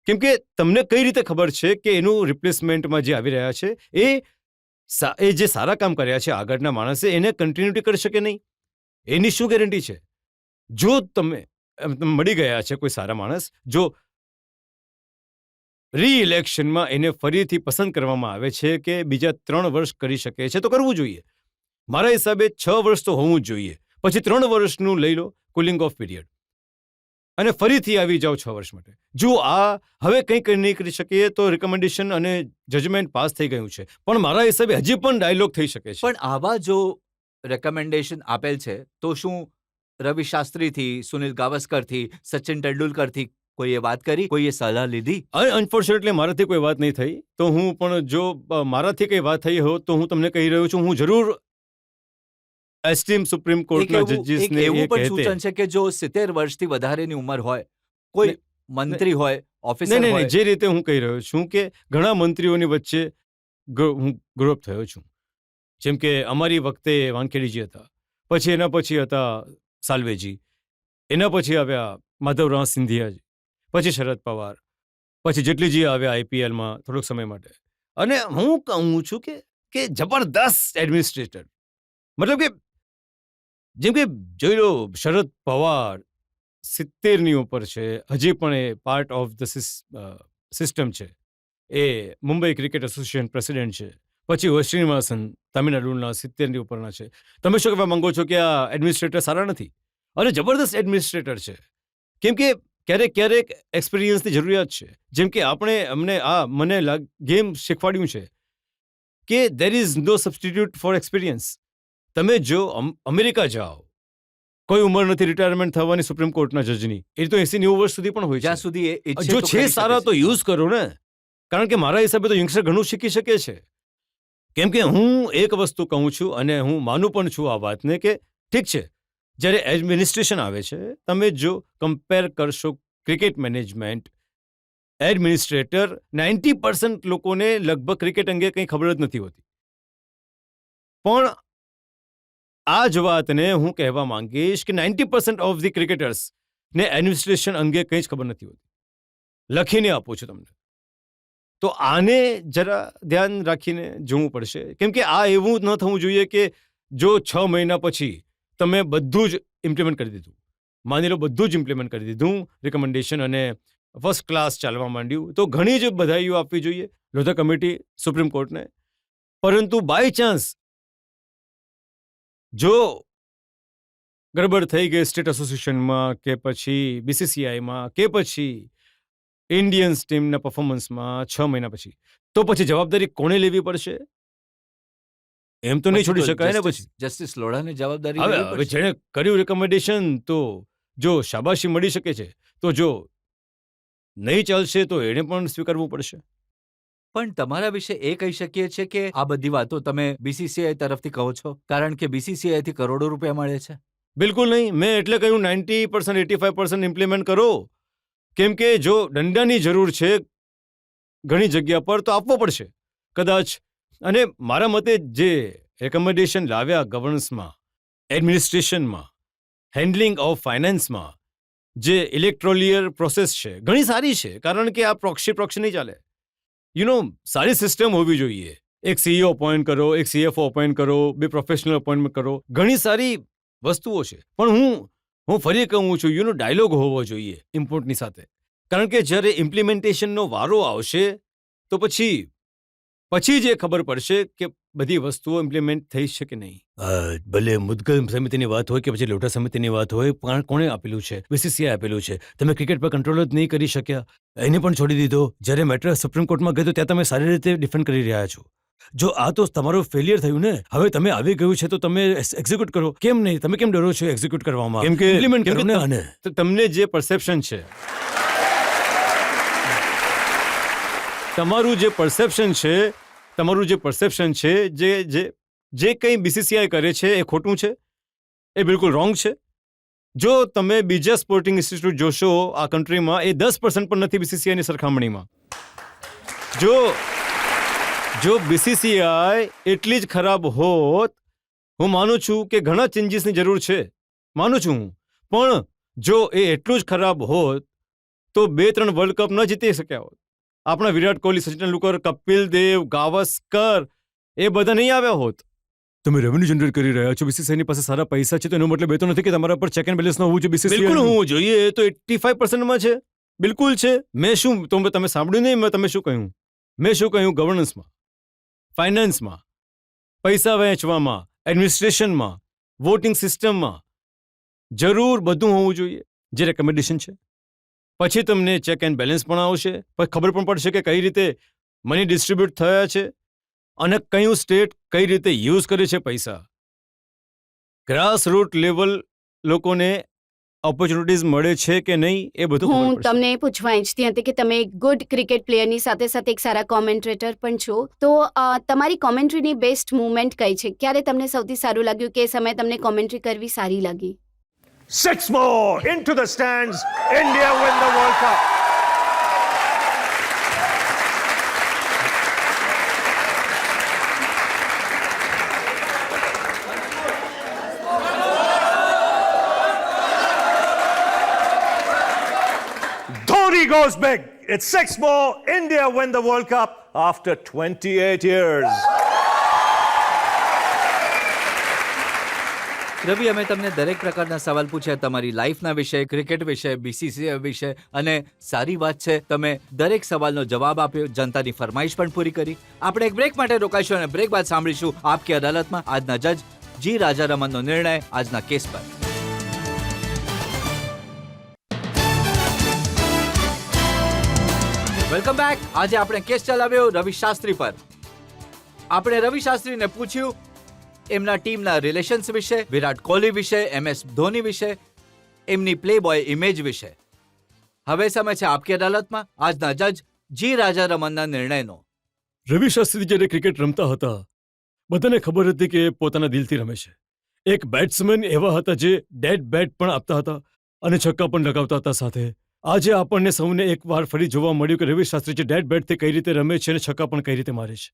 કેમ કે તમને કઈ રીતે ખબર છે કે એનું રિપ્લેસમેન્ટમાં જે આવી રહ્યા છે એ જે સારા કામ કર્યા છે આગળના માણસે એને કન્ટિન્યુટી કરી શકે નહીં? એની શું ગેરંટી છે? જો તમે મળી ગયા છે કોઈ સારા માણસ, જો રી-ઇલેક્શનમાં એને ફરીથી પસંદ કરવામાં આવે છે કે બીજા 3 વર્ષ કરી શકે છે, તો કરવું જોઈએ. મારા હિસાબે 6 વર્ષ તો હોવું જ જોઈએ. પછી 3 વર્ષનું લઈ લો કુલિંગ ઓફ પીરિયડ, અને ફરીથી આવી જાઓ 6 વર્ષ માટે. જો આ હવે કંઈક નહીં કરી શકીએ તો રિકમેન્ડેશન અને જજમેન્ટ પાસ થઈ ગયું છે, પણ મારા હિસાબે હજી પણ ડાયલોગ થઈ શકે છે. પણ આવા જો રેકમેન્ડેશન આપેલ છે તો શું રવિ શાસ્ત્રીથી, સુનિલ ગાવસ્કરથી, સચિન તેંડુલકરથી કોઈએ વાત કરી, કોઈએ સલાહ લીધી? અનફોર્ચ્યુનેટલી મારાથી કોઈ વાત નહીં થઈ. તો હું પણ જો મારાથી કંઈ વાત થઈ હોય તો હું તમને કહી રહ્યો છું, હું જરૂર એસ્ટીમ સુપ્રીમ એક કોર્ટના એવું જજીસને એવું એ પણ કહેતે. સૂચન છે કે જો 70 વર્ષથી વધારેની ઉંમર હોય, કોઈ મંત્રી હોય, ઓફિસર નહીં, હોય, જે રીતે હું કહી રહ્યો છું કે ઘણા મંત્રીઓની વચ્ચે હું ગ્રોઅપ થયો છું. જેમ કે અમારી વખતે વાનખેડીજી હતા, પછી એના પછી હતા સાલ્વેજી, એના પછી આવ્યા માધવરાવ સિંધિયાજી, પછી શરદ પવાર, પછી જેટલીજી આવ્યા આઈપીએલમાં થોડોક સમય માટે. અને હું કહું છું કે જબરદસ્ત એડમિનિસ્ટ્રેટર, મતલબ કે જેમ કે જોઈ લો શરદ પવાર 70ની ઉપર છે, હજી પણ એ પાર્ટ ઓફ ધ સિસ્ટમ છે, એ મુંબઈ ક્રિકેટ એસોસિએશન પ્રેસિડેન્ટ છે. પછી શ્રીનિવાસન તમિલનાડુના 70ની ઉપરના છે. તમે શું કહેવા માંગો છો કે આ એડમિનિસ્ટ્રેટર સારા નથી? અને જબરદસ્ત એડમિનિસ્ટ્રેટર છે, કેમ કે ક્યારેક એક્સપિરિયન્સની જરૂરિયાત છે. જેમ કે મને ગેમ શીખવાડ્યું છે કે there is no substitute for experience. તમે જો અમેરિકા જાઓ, કોઈ ઉંમર નથી રિટાયરમેન્ટ થવાની સુપ્રીમ કોર્ટના જજની, એ તો 80-90 વર્ષ સુધી પણ હોય જ્યાં છે. સુધી એ ઈચ્છે જો તો છે કરી શકે સારા છે. તો યુઝ કરો ને, કારણ કે મારા હિસાબે તો યંગસ્ટર ઘણું શીખી શકે છે. કેમ કે હું એક વસ્તુ કહું છું અને હું માનું પણ છું આ વાતને કે ઠીક છે, જ્યારે એડમિનિસ્ટ્રેશન આવે છે, તમે જો કમ્પેર કરશો ક્રિકેટ મેનેજમેન્ટ, એડમિનિસ્ટ્રેટર, 90% લોકોને લગભગ ક્રિકેટ અંગે કંઈ ખબર જ નથી હોતી. પણ આ જ વાતને હું કહેવા માંગીશ કે 90% ઓફ ધી ક્રિકેટર્સ ને એડમિનિસ્ટ્રેશન અંગે કંઈ જ ખબર નથી હોતી. લખીને આપું છું તમને. તો આને જરા ધ્યાન રાખીને જોવું પડશે, કેમ કે આ એવું ન થવું જોઈએ કે જો 6 મહિના પછી તમે બધું જ ઇમ્પ્લિમેન્ટ કરી દીધું, માની લો બધું જ ઇમ્પ્લિમેન્ટ કરી દીધું, રિકમેન્ડેશન અને ફર્સ્ટ ક્લાસ ચાલવા માંડ્યું, તો ઘણી જ બધાઈઓ આપવી જોઈએ લોધા કમિટી, સુપ્રીમ કોર્ટને. પરંતુ બાય ચાન્સ જો ગડબડ થઈ ગઈ સ્ટેટ એસોસિએશનમાં કે પછી બીસીસીઆઈમાં કે પછી ઇન્ડિયન્સ ટીમના પરફોર્મન્સમાં 6 મહિના પછી, તો પછી જવાબદારી કોણે લેવી પડશે? એમ તો નહીં છોડી શકાય ને. પછી જસ્ટિસ લોઢાને જવાબદારી હવે લેવી પડશે. જેણે કર્યું રિકમેન્ડેશન, તો જો શાબાશી મળી શકે છે, તો જો નહીં ચાલશે તો એણે પણ સ્વીકારવું પડશે. પણ તમારા વિશે એ કહી શકીએ છીએ કે આ બધી વાતો તમે બીસીસીઆઈ તરફથી કહો છો કારણ કે બીસીસીઆઈ થી કરોડો રૂપિયા મળે છે? બિલકુલ નહીં. મેં એટલે કહ્યું 90%, 85% ઇમ્પ્લિમેન્ટ કરો. કેમ કે જો દંડાની જરૂર છે ઘણી જગ્યા પર, તો આપવો પડશે કદાચ. અને મારા મતે જે રેકમેન્ડેશન લાવ્યા ગવર્નન્સમાં, એડમિનિસ્ટ્રેશનમાં, હેન્ડલિંગ ઓફ ફાઇનાન્સમાં, જે ઇલેક્ટ્રોલિયર પ્રોસેસ છે, ઘણી સારી છે. કારણ કે આ પ્રોક્સી નહીં ચાલે. સારી સિસ્ટમ હોવી જોઈએ. એક સીઈઓ અપોઇન્ટ કરો, એક સીએફઓ અપોઇન્ટ કરો, 2 પ્રોફેશનલ અપોઇન્ટમેન્ટ કરો, ઘણી સારી વસ્તુઓ છે. પણ હું ફરી કહું છું, ડાયલોગ હોવો જોઈએ ઇમ્પોર્ટની સાથે. કારણ કે જ્યારે ઇમ્પ્લિમેન્ટેશનનો વારો આવશે તો પછી જે ખબર પડશે કે બધી વસ્તુઓ ઇમ્પ્લિમેન્ટ થઈ છે કે નહીં. ભલે મુદ્ગલ સમિતિની વાત હોય કે પછી લોઢા સમિતિની વાત હોય, પણ કોણે આપેલું છે? બીસીસીઆઈ આપેલું છે. તમે ક્રિકેટ પર કંટ્રોલ જ નહીં કરી શક્યા, એને પણ છોડી દીધો. જ્યારે મેટર સુપ્રીમ કોર્ટમાં ગયો ત્યાં તમે સારી રીતે ડિફેન્ડ કરી રહ્યા છો. જો આ તો તમારું ફેલિયર થયું ને. હવે તમે આવી ગયું છે તો તમે એક્ઝિક્યુટ કરો. કેમ નહીં? તમે કેમ ડરો છો એક્ઝિક્યુટ કરવામાં? કેમ કે ઇમ્પ્લિમેન્ટ કરો ને આને. તો તમને જે પરસેપ્શન છે, તમારું જે પરસેપ્શન છે, જે કંઈ બીસીસીઆઈ કરે છે એ ખોટું છે, એ બિલકુલ રોંગ છે. જો તમે બીજા સ્પોર્ટિંગ ઇન્સ્ટિટ્યૂટ જોશો આ કન્ટ્રીમાં, એ 10% પણ નથી બીસીસીઆઈની સરખામણીમાં. જો બીસીસીઆઈ એટલી જ ખરાબ હોત, હું માનું છું કે ઘણા ચેન્જીસની જરૂર છે, માનું છું હું. પણ જો એ એટલું જ ખરાબ હોત તો 2-3 વર્લ્ડ કપ ન જીતી શક્યા હોત. આપણા વિરાટ કોહલી, સચિન તેંડુલકર, કપિલ દેવ, ગાવસ્કર, એ બધા નહીં આવ્યા હોત. તમે રેવન્યુ જનરેટ કરી રહ્યા છો, બીસીસીઆઈની પાસે સારા પૈસા છે, તો એનો મતલબ એ તો નથી કે તમારા પર ચેક એન્ડ બેલેન્સ ન હોવું જોઈએ. બીસીસીઆઈ બિલકુલ હોવું જોઈએ. એ તો 85%માં છે. બિલકુલ છે. તમે સાંભળ્યું નહીં તમે શું કહ્યું? મેં શું કહ્યું? ગવર્નન્સમાં, ફાઇનાન્સમાં, પૈસા વહેંચવામાં, એડમિનિસ્ટ્રેશનમાં, વોટિંગ સિસ્ટમમાં જરૂર બધું હોવું જોઈએ જે રેકમેન્ડેશન છે. પછી તમને ચેક એન્ડ બેલેન્સ પણ આવશે, પછી ખબર પણ પડશે કે કઈ રીતે મની ડિસ્ટ્રીબ્યુટ થયા છે અને કયું સ્ટેટ કઈ રીતે યુઝ કરે છે પૈસા. ગ્રાસ રૂટ લેવલ લોકોને ઓપોર્ચ્યુનિટીઝ મળે છે કે નહીં, એ બધું ખબર હું પડશે. તમને એ પૂછવા ઈચ્છતી હતી કે તમે એક ગુડ ક્રિકેટ પ્લેયરની સાથે સાથે એક સારા કોમેન્ટ્રેટર પણ છો, તો તમારી કોમેન્ટ્રીની બેસ્ટ મુવમેન્ટ કઈ છે? ક્યારે તમને સૌથી સારું લાગ્યું કે એ સમયે તમને કોમેન્ટ્રી કરવી સારી લાગી? 6 more into the stands. India win the World Cup. He goes big. It's 6 more. India win the World Cup after 28 years. રવિ, અમે તમને દરેક પ્રકારના સવાલ પૂછ્યા તમારી લાઈફના વિશે, ક્રિકેટ વિશે, બીસીસીઆઈ વિશે, અને સારી વાત છે તમે દરેક સવાલનો જવાબ આપ્યો, જનતાની ફરમાઈશ પણ પૂરી કરી. આપણે એક બ્રેક માટે રોકાઈશું અને બ્રેક બાદ સાંભળીશું આપકી અદાલતમાં આજના જજ જી રાજારમનનો નિર્ણય આજના કેસ પર. Welcome back. આજે આપણે કેસ ચલાવ્યો રવિ શાસ્ત્રી પર. આપણે રવિ શાસ્ત્રીને પૂછ્યું એમના ટીમના રિલેશન્સ વિશે, વિરાટ કોહલી વિશે, MS ધોની વિશે, એમની પ્લે બોય ઇમેજ વિશે. હવે સમય છે આપકી અદાલતમાં આજના જજ જી રાજારમનના નિર્ણયનો. રવિ શાસ્ત્રી જ્યારે ક્રિકેટ રમતા હતા બધાને ખબર હતી કે એ પોતાના દિલથી રમે છે. એક બેટ્સમેન એવા હતા જે ડેડ બેટ પણ આપતા હતા અને છક્કા પણ લગાવતા હતા સાથે. આજે આપણને સૌને એકવાર ફરી જોવા મળ્યું કે રવિ શાસ્ત્રી જે ડેડ બેટથી કઈ રીતે રમે છે અને છક્કા પણ કઈ રીતે મારે છે.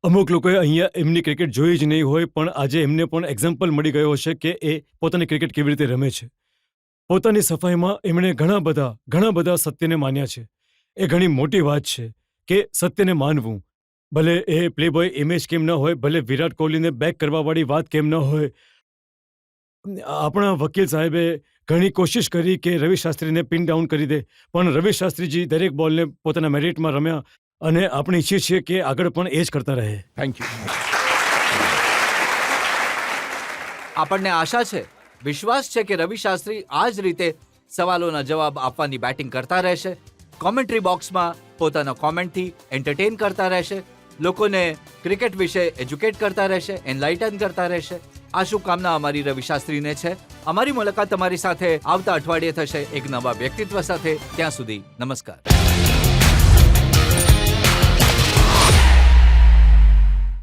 અમુક લોકોએ અહીંયા એમની ક્રિકેટ જોઈ જ નહીં હોય, પણ આજે એમને પણ એક્ઝામ્પલ મળી ગયો હશે કે એ પોતાની ક્રિકેટ કેવી રીતે રમે છે. પોતાની સફાઈમાં એમણે ઘણા બધા સત્યને માન્યા છે. એ ઘણી મોટી વાત છે કે સત્યને માનવું. ભલે એ પ્લે બોય ઇમેજ કેમ ન હોય, ભલે વિરાટ કોહલીને બેક કરવાવાળી વાત કેમ ન હોય. આપણા વકીલ સાહેબે ઘણી કોશિશ કરી કે રવિ શાસ્ત્રીને પિન ડાઉન કરી દે, પણ રવિ શાસ્ત્રીજી દરેક બોલને પોતાના મેરિટમાં રમ્યા અને આપણે ઈચ્છીએ છીએ કે આગળ પણ એ જ કરતા રહે. Thank you. આપણને આશા છે, વિશ્વાસ છે કે રવિ શાસ્ત્રી આ જ રીતે સવાલોના જવાબ આપવાની બેટિંગ કરતા રહેશે, કોમેન્ટ્રી બોક્સમાં પોતાના કોમેન્ટથી એન્ટરટેન કરતા રહેશે, લોકોને ક્રિકેટ વિશે એજ્યુકેટ કરતા રહેશે, એનલાઇટન કરતા રહેશે. આ શુભકામના અમારી રવિ શાસ્ત્રીને છે. અમારી મુલાકાત તમારી સાથે આવતા અઠવાડિયે થશે એક નવા વ્યક્તિત્વ સાથે. ત્યાં સુધી નમસ્કાર.